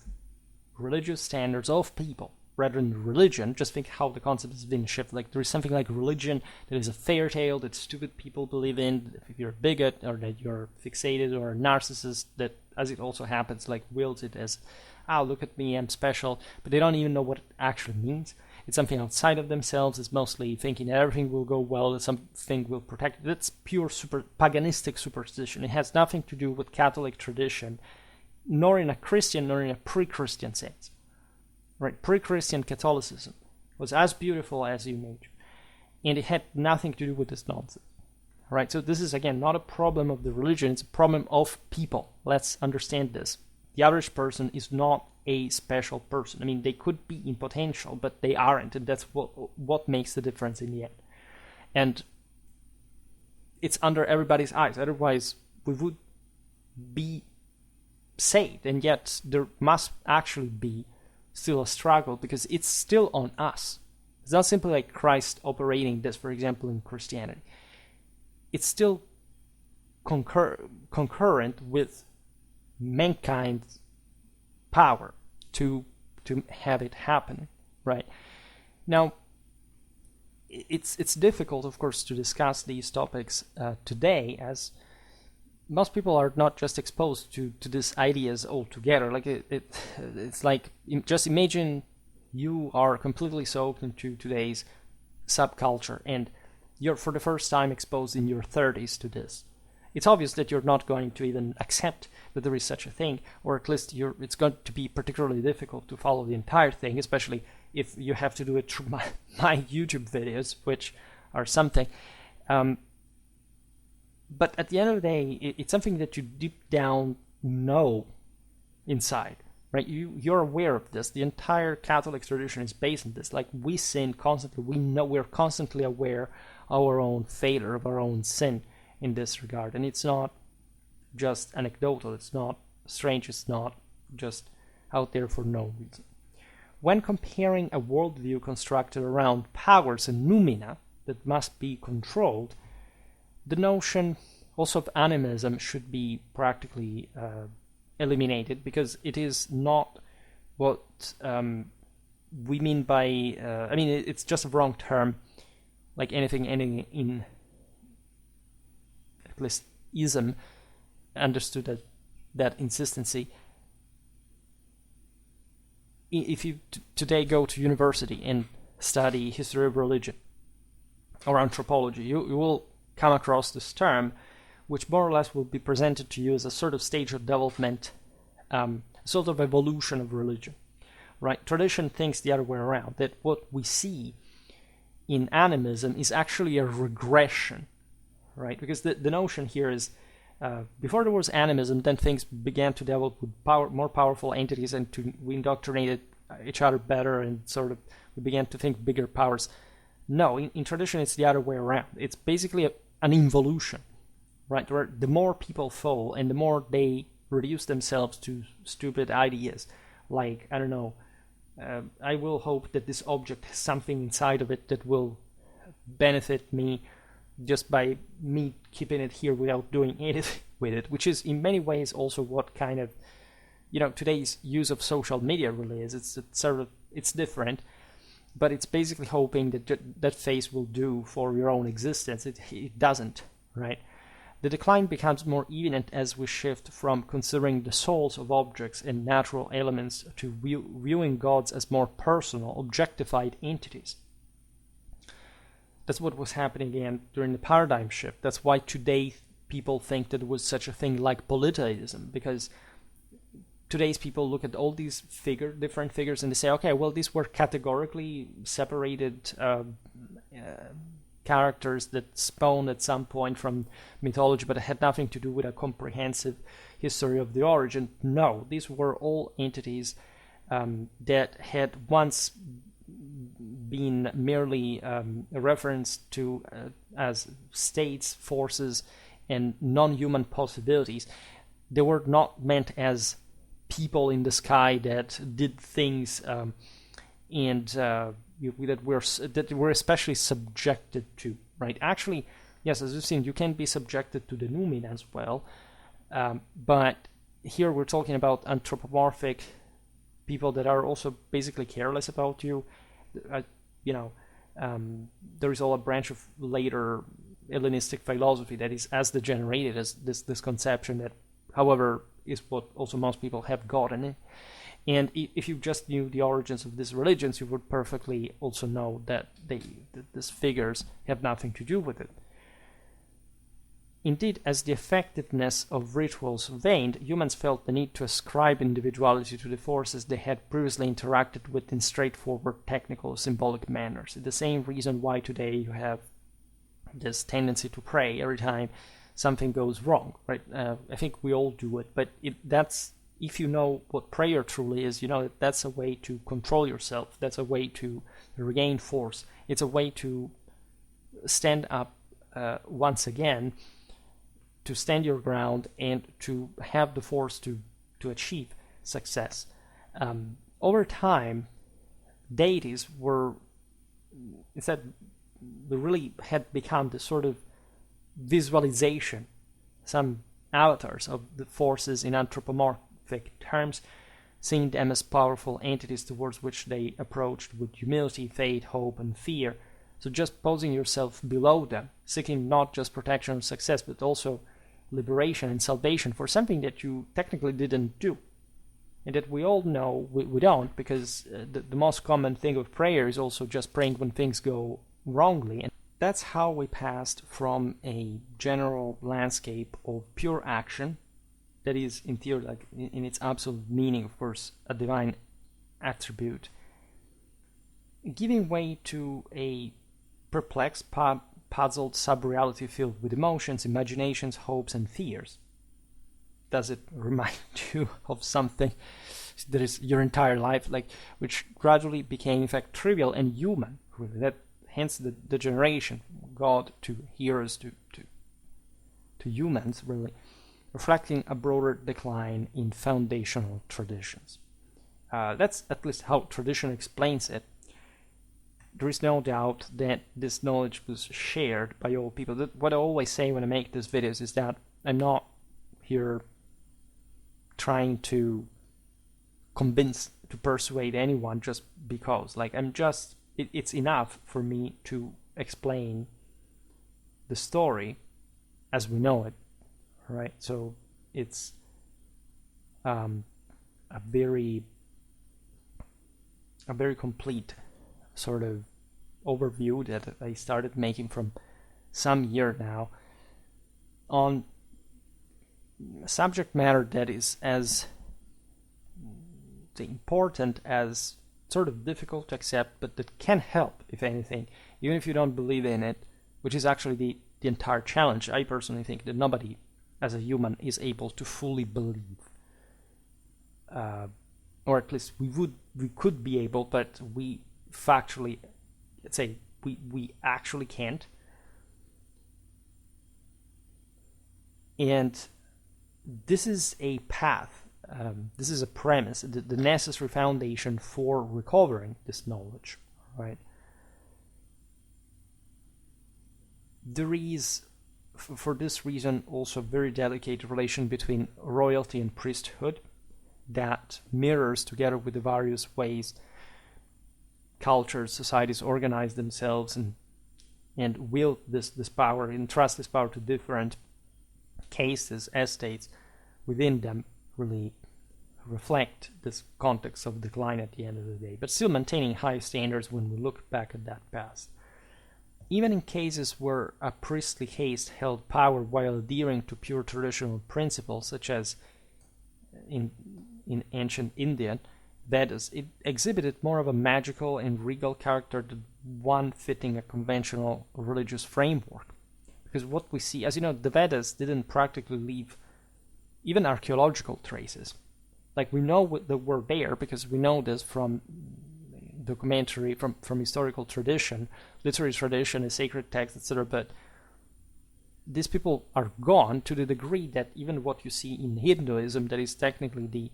religious standards of people rather than religion. Just think how the concept has been shifted. Like, there is something like religion that is a fairy tale that stupid people believe in. If you're a bigot or that you're fixated or a narcissist, that, as it also happens, like wields it as, oh, look at me, I'm special, but they don't even know what it actually means. It's something outside of themselves. It's mostly thinking that everything will go well, that something will protect it. That's pure paganistic superstition. It has nothing to do with Catholic tradition, nor in a Christian nor in a pre-Christian sense. Right? Pre-Christian Catholicism was as beautiful as you imagine, and it had nothing to do with this nonsense. Right? So this is, again, not a problem of the religion, it's a problem of people. Let's understand this. The average person is not a special person. I mean, they could be in potential, but they aren't, and that's what makes the difference in the end. And it's under everybody's eyes. Otherwise, we would be saved, and yet there must actually be still a struggle, because it's still on us. It's not simply like Christ operating this, for example, in Christianity. It's still concurrent with mankind's power to have it happen, right? Now, it's difficult, of course, to discuss these topics today, as most people are not just exposed to these ideas altogether. Like it's like, just imagine you are completely soaked into today's subculture, and you're for the first time exposed in your 30s to this. It's obvious that you're not going to even accept that there is such a thing, or at least it's going to be particularly difficult to follow the entire thing, especially if you have to do it through my YouTube videos, which are something. But at the end of the day, it's something that you deep down know inside, right? You're aware of this. The entire Catholic tradition is based on this. Like, we sin constantly. We know, we're constantly aware of our own failure, of our own sin in this regard. And it's not just anecdotal. It's not strange. It's not just out there for no reason. When comparing a worldview constructed around powers and numina that must be controlled, the notion also of animism should be practically eliminated, because it is not what we mean by, it's just a wrong term, like anything ending in, at least ism, understood that insistency. If you today go to university and study history of religion or anthropology, you will come across this term, which more or less will be presented to you as a sort of stage of development, sort of evolution of religion, right? Tradition thinks the other way around, that what we see in animism is actually a regression, right? Because the notion here is, before there was animism, then things began to develop with more powerful entities, and we indoctrinated each other better, and sort of we began to think bigger powers. No, in tradition it's the other way around. It's basically an involution, right? Where the more people fall and the more they reduce themselves to stupid ideas, like, I don't know, I will hope that this object has something inside of it that will benefit me just by me keeping it here without doing anything with it, which is in many ways also what kind of, today's use of social media really is. It's different, but it's basically hoping that that face will do for your own existence. It doesn't, right? The decline becomes more evident as we shift from considering the souls of objects and natural elements to viewing gods as more personal, objectified entities. that's what was happening again during the paradigm shift. That's why today people think that there was such a thing like polytheism, because today's people look at all these different figures, and they say, okay, well, these were categorically separated characters that spawned at some point from mythology, but it had nothing to do with a comprehensive history of the origin. No, these were all entities that had once been merely a reference to as states, forces, and non-human possibilities. They were not meant as people in the sky that did things that were especially subjected to, right? Actually, yes, as you've seen, you can be subjected to the numina as well, but here we're talking about anthropomorphic people that are also basically careless about you. There is all a branch of later Hellenistic philosophy that is as degenerated as this conception that, however, is what also most people have gotten it. And if you just knew the origins of these religions, you would perfectly also know that these figures have nothing to do with it. Indeed, as the effectiveness of rituals waned, humans felt the need to ascribe individuality to the forces they had previously interacted with in straightforward, technical, symbolic manners. It's the same reason why today you have this tendency to pray every time something goes wrong, right? I think we all do it, but that's, if you know what prayer truly is, you know that that's a way to control yourself. That's a way to regain force. It's a way to stand up once again, to stand your ground, and to have the force to achieve success. Over time, deities were, instead, they really had become the sort of visualization, some avatars of the forces in anthropomorphic terms, seeing them as powerful entities towards which they approached with humility, faith, hope, and fear. So just posing yourself below them, seeking not just protection or success, but also liberation and salvation for something that you technically didn't do. And that we all know we don't, because the most common thing of prayer is also just praying when things go wrongly. And that's how we passed from a general landscape of pure action, that is in theory, like in its absolute meaning, of course, a divine attribute, giving way to a perplexed, puzzled sub-reality filled with emotions, imaginations, hopes, and fears. Does it remind you of something that is your entire life, like, which gradually became in fact trivial and human? Really, that hence the degeneration from God to heroes to humans, really, reflecting a broader decline in foundational traditions. That's at least how tradition explains it. There is no doubt that this knowledge was shared by all people. What I always say when I make these videos is that I'm not here trying to convince, to persuade anyone just because. Like, it's enough for me to explain the story as we know it, right? So it's a very complete sort of overview that I started making from some year now on subject matter that is as important as sort of difficult to accept, but that can help, if anything, even if you don't believe in it, which is actually the entire challenge. I personally think that nobody as a human is able to fully believe, or at least we could be able, but we factually, let's say, we actually can't. And this is a path, this is a premise, the necessary foundation for recovering this knowledge, right? There is, for this reason, also a very delicate relation between royalty and priesthood that mirrors, together with the various ways cultures, societies organize themselves and wield this power, entrust this power to different castes, estates within them, really reflect this context of decline at the end of the day, but still maintaining high standards when we look back at that past. even in cases where a priestly caste held power while adhering to pure traditional principles, such as in ancient Indian Vedas, it exhibited more of a magical and regal character than one fitting a conventional religious framework. Because what we see, as you know, the Vedas didn't practically leave even archaeological traces. Like, we know that were there because we know this from documentary, from historical tradition, literary tradition, a sacred text, etc. But these people are gone to the degree that even what you see in Hinduism, that is technically the,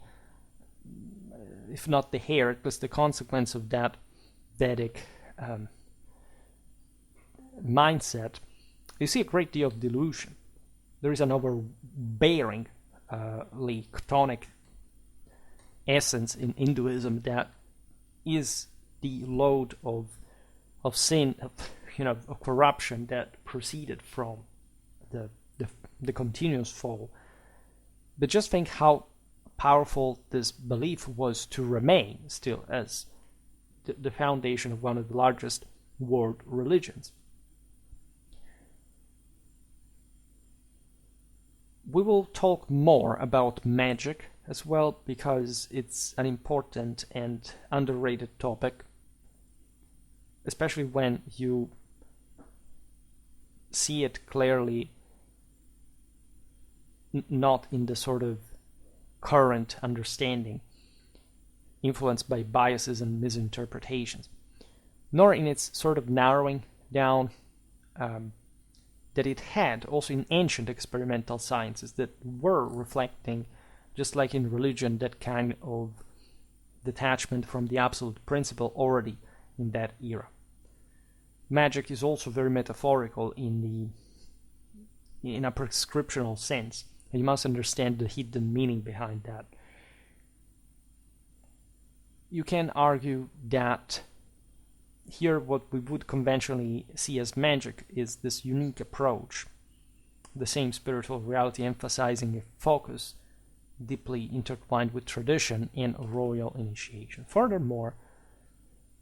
if not the heir, it was the consequence of that Vedic mindset. You see a great deal of delusion. There is an overbearing chthonic essence in Hinduism that is the load of sin, of corruption that proceeded from the continuous fall. But just think how powerful this belief was to remain still as the foundation of one of the largest world religions. We will talk more about magic as well, because it's an important and underrated topic, especially when you see it clearly not in the sort of current understanding influenced by biases and misinterpretations, nor in its sort of narrowing down that it had also in ancient experimental sciences that were reflecting, just like in religion, that kind of detachment from the absolute principle already in that era. Magic is also very metaphorical in a prescriptional sense. You must understand the hidden meaning behind that. You can argue that here what we would conventionally see as magic is this unique approach, the same spiritual reality emphasizing a focus deeply intertwined with tradition and royal initiation. Furthermore,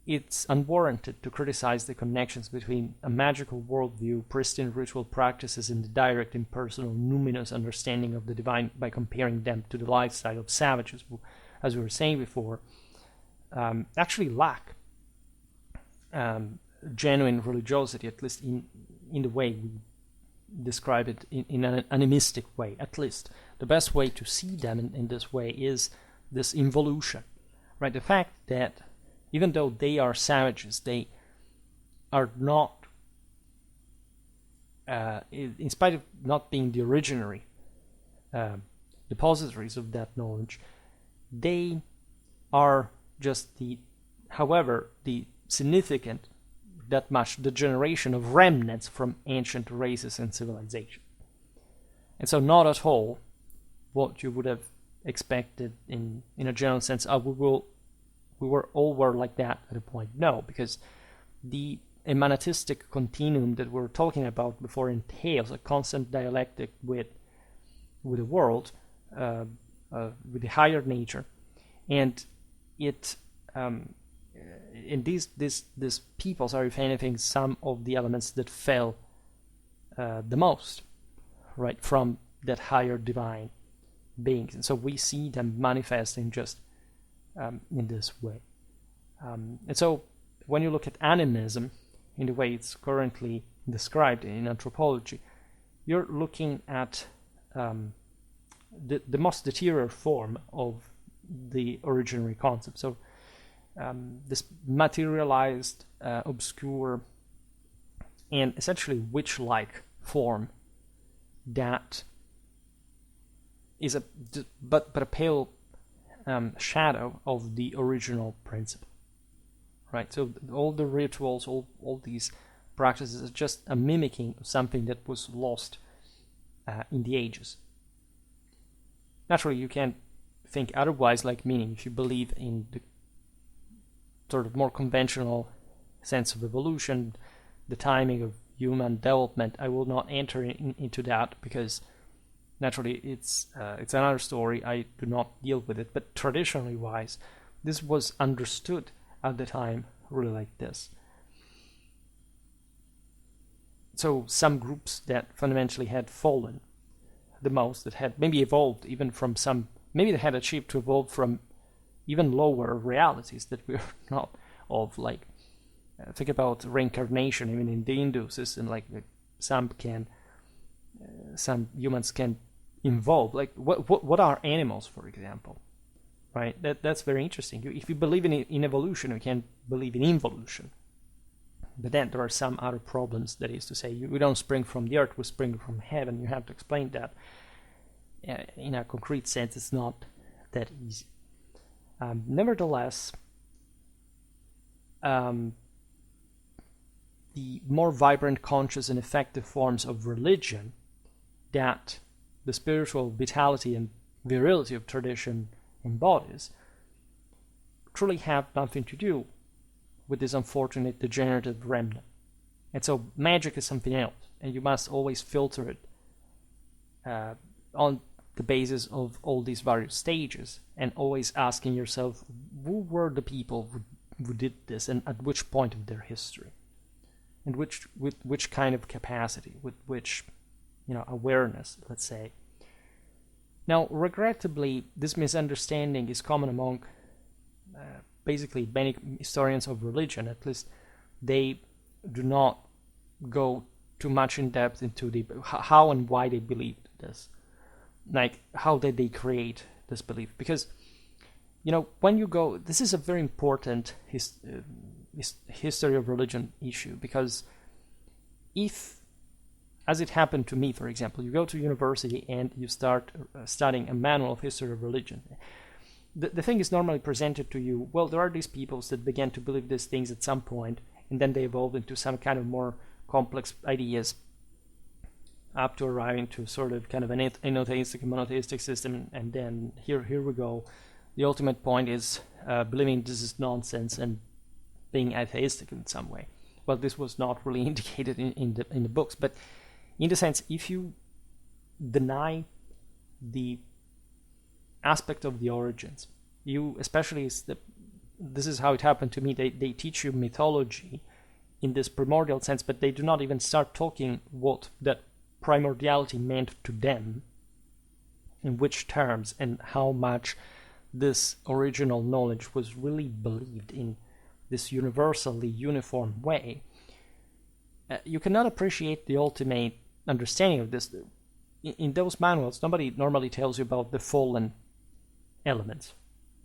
it's unwarranted to criticize the connections between a magical worldview, pristine ritual practices, and the direct, impersonal, numinous understanding of the divine by comparing them to the lifestyle of savages who, as we were saying before, actually lack genuine religiosity, at least in the way we describe it in an animistic way. At least the best way to see them in this way is this involution, right? The fact that even though they are savages, they are not, in spite of not being the originary depositories of that knowledge, they are just however, the significant, that much, the generation of remnants from ancient races and civilization. And so not at all what you would have expected in a general sense, we were like that at a point. No, because the emanatistic continuum that we were talking about before entails a constant dialectic with the world, with the higher nature, and it and these peoples are, if anything, some of the elements that fell the most, right, from that higher divine beings. And so we see them manifesting just in this way. And so when you look at animism in the way it's currently described in anthropology, you're looking at the most deteriorated form of the originary concept. So this materialized, obscure, and essentially witch-like form that is but a pale shadow of the original principle, right? So all the rituals, all these practices are just a mimicking of something that was lost in the ages. Naturally, you can't think otherwise, like meaning if you believe in the sort of more conventional sense of evolution, the timing of human development. I will not enter into that because naturally it's another story. I do not deal with it, but traditionally wise, this was understood at the time really like this. so some groups that fundamentally had fallen the most, that had maybe evolved even from some, maybe they had achieved to evolve from even lower realities that we're not of, like think about reincarnation. Even in the Hindu system, like some humans can evolve. Like what are animals, for example, right? That's very interesting. If you believe in evolution, you can believe in involution. But then there are some other problems. That is to say, we don't spring from the earth, we spring from heaven. You have to explain that in a concrete sense. It's not that easy. Nevertheless, the more vibrant, conscious, and effective forms of religion that the spiritual vitality and virility of tradition embodies truly have nothing to do with this unfortunate degenerative remnant. And so magic is something else, and you must always filter it on the basis of all these various stages, and always asking yourself, who were the people who did this, and at which point of their history, and with which kind of capacity, with which awareness, let's say. Now, regrettably, this misunderstanding is common among basically many historians of religion. At least they do not go too much in depth into the how and why they believed this. Like, how did they create this belief? Because, when you go, this is a very important history of religion issue, because if, as it happened to me, for example, you go to university and you start studying a manual of history of religion, the thing is normally presented to you, well, there are these peoples that began to believe these things at some point, and then they evolved into some kind of more complex ideas, up to arriving to sort of kind of an atheistic and monotheistic system, and then here we go. The ultimate point is believing this is nonsense and being atheistic in some way. Well, this was not really indicated in the books, but in the sense, if you deny the aspect of the origins, you, especially, this is how it happened to me, they teach you mythology in this primordial sense, but they do not even start talking what that primordiality meant to them, in which terms, and how much this original knowledge was really believed in this universally uniform way. You cannot appreciate the ultimate understanding of this. In those manuals, nobody normally tells you about the fallen elements,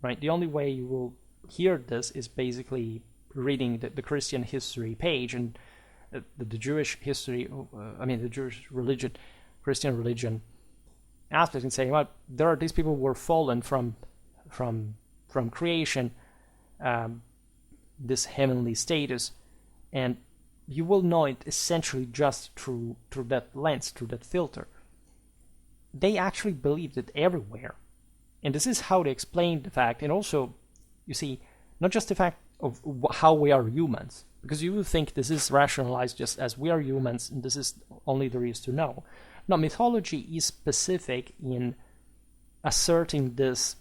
right? The only way you will hear this is basically reading the Christian history page, and the Jewish history, the Jewish religion, Christian religion aspect, and saying, well, there are these people who were fallen from creation, this heavenly status, and you will know it essentially just through that lens, through that filter. They actually believed it everywhere. And this is how they explain the fact, and also, you see, not just the fact of how we are humans, because you would think this is rationalized just as we are humans, and this is only there is to know. No, mythology is specific in asserting this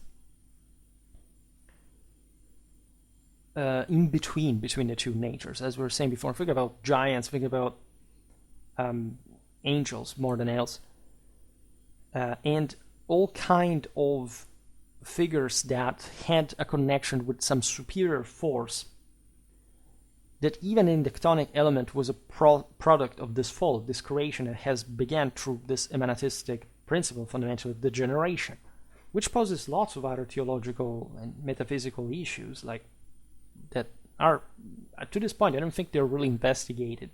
in between the two natures, as we were saying before. Think about giants, think about angels more than else, and all kind of figures that had a connection with some superior force, that even in the chthonic element was a product of this fall, this creation that has began through this emanatistic principle, fundamentally, of degeneration, which poses lots of other theological and metaphysical issues, like that are, to this point, I don't think they're really investigated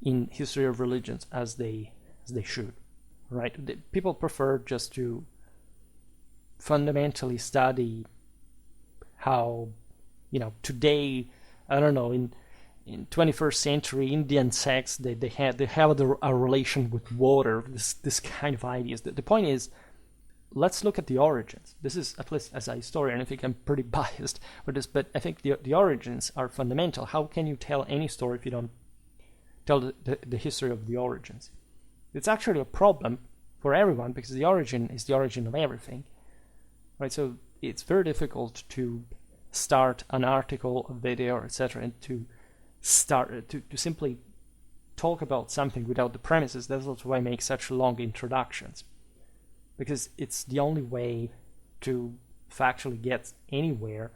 in history of religions as they should, right? People prefer just to fundamentally study how, today, I don't know, in 21st century Indian sects, they have a relation with water, this kind of ideas. The point is, let's look at the origins. This is, at least as a historian, I think I'm pretty biased for this, but I think the origins are fundamental. How can you tell any story if you don't tell the history of the origins? It's actually a problem for everyone, because the origin is the origin of everything, right? So it's very difficult to start an article, a video, etc., and to start to simply talk about something without the premises. That's also why I make such long introductions, because it's the only way to factually get anywhere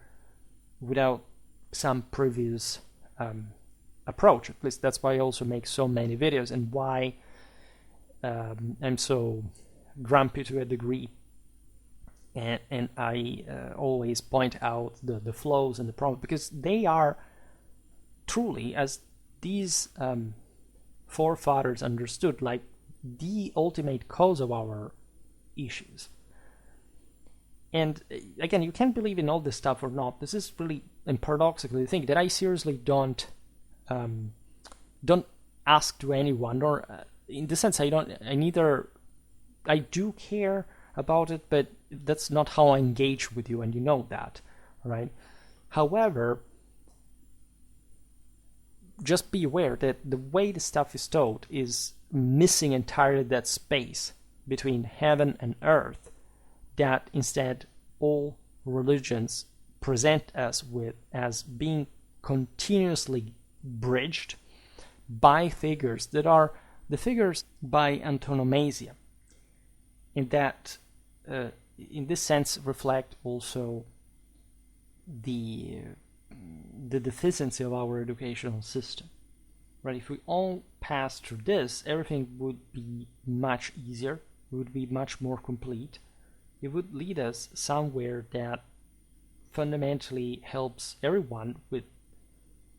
without some previous approach. At least that's why I also make so many videos, and why I'm so grumpy to a degree, and I always point out the flaws and the problems, because they are truly, as these forefathers understood, like the ultimate cause of our issues. And again, you can believe in all this stuff or not. This is really, and paradoxically, the thing that I seriously don't ask to anyone, or in the sense I do care about it, but that's not how I engage with you, and you know that, right? However, just be aware that the way the stuff is taught is missing entirely that space between heaven and earth that instead all religions present us with as being continuously bridged by figures that are the figures by antonomasia, in that in this sense reflect also the deficiency of our educational system, right? If we all pass through this, everything would be much easier, would be much more complete. It would lead us somewhere that fundamentally helps everyone with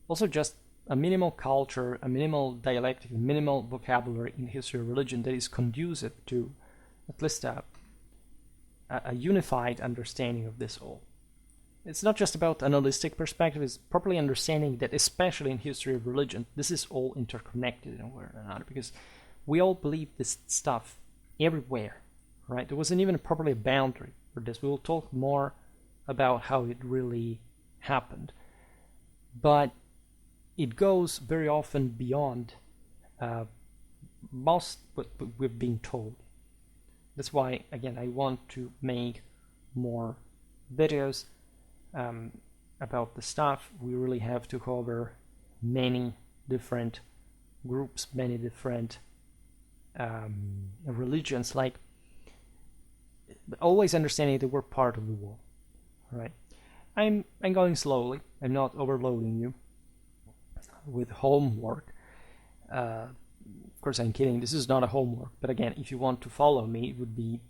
also just a minimal culture, a minimal dialectic, a minimal vocabulary in history of religion that is conducive to at least a unified understanding of this all. It's not just about analytic perspective, it's properly understanding that, especially in history of religion, this is all interconnected in one way or another, because we all believe this stuff everywhere, right? There wasn't even properly a boundary for this. We will talk more about how it really happened. But it goes very often beyond most what we've been told. That's why, again, I want to make more videos about the stuff. We really have to cover many different groups, many different religions, like always understanding that we're part of the whole, right? I'm going slowly. I'm not overloading you with homework. Of course, I'm kidding. This is not a homework. But again, if you want to follow me, it would be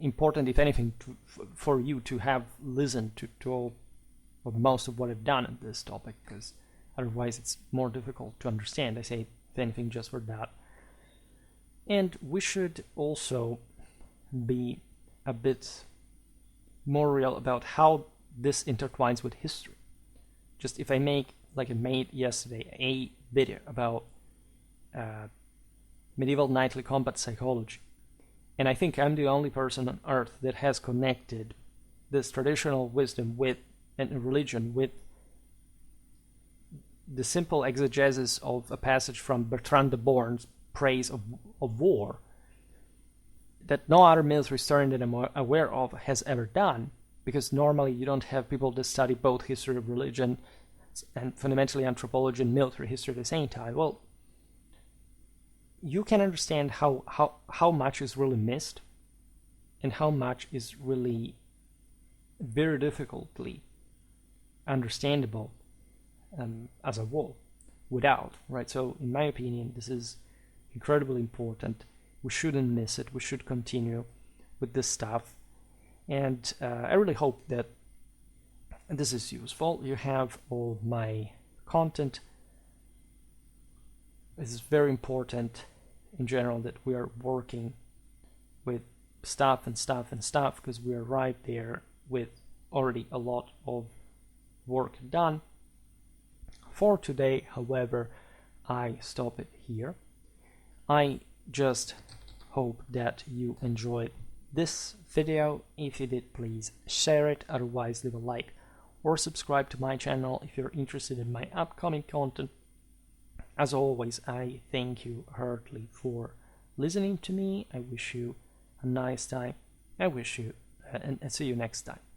important, if anything, for you to have listened to all or most of what I've done on this topic, because otherwise it's more difficult to understand. I say, if anything, just for that. And we should also be a bit more real about how this intertwines with history. Just if I make, like I made yesterday, a video about medieval knightly combat psychology, and I think I'm the only person on earth that has connected this traditional wisdom with and religion with the simple exegesis of a passage from Bertrand de Born's Praise of War that no other military historian that I'm aware of has ever done, because normally you don't have people that study both history of religion and fundamentally anthropology and military history at the same time. Well, you can understand how much is really missed and how much is really very difficultly understandable as a whole without, right? So in my opinion, this is incredibly important. We shouldn't miss it. We should continue with this stuff. And I really hope that this is useful. You have all my content. It's very important in general that we are working with stuff, because we are right there with already a lot of work done. For today, however, I stop it here. I just hope that you enjoyed this video. If you did, please share it. Otherwise, leave a like or subscribe to my channel if you're interested in my upcoming content. As always, I thank you heartily for listening to me. I wish you a nice time. I wish you and see you next time.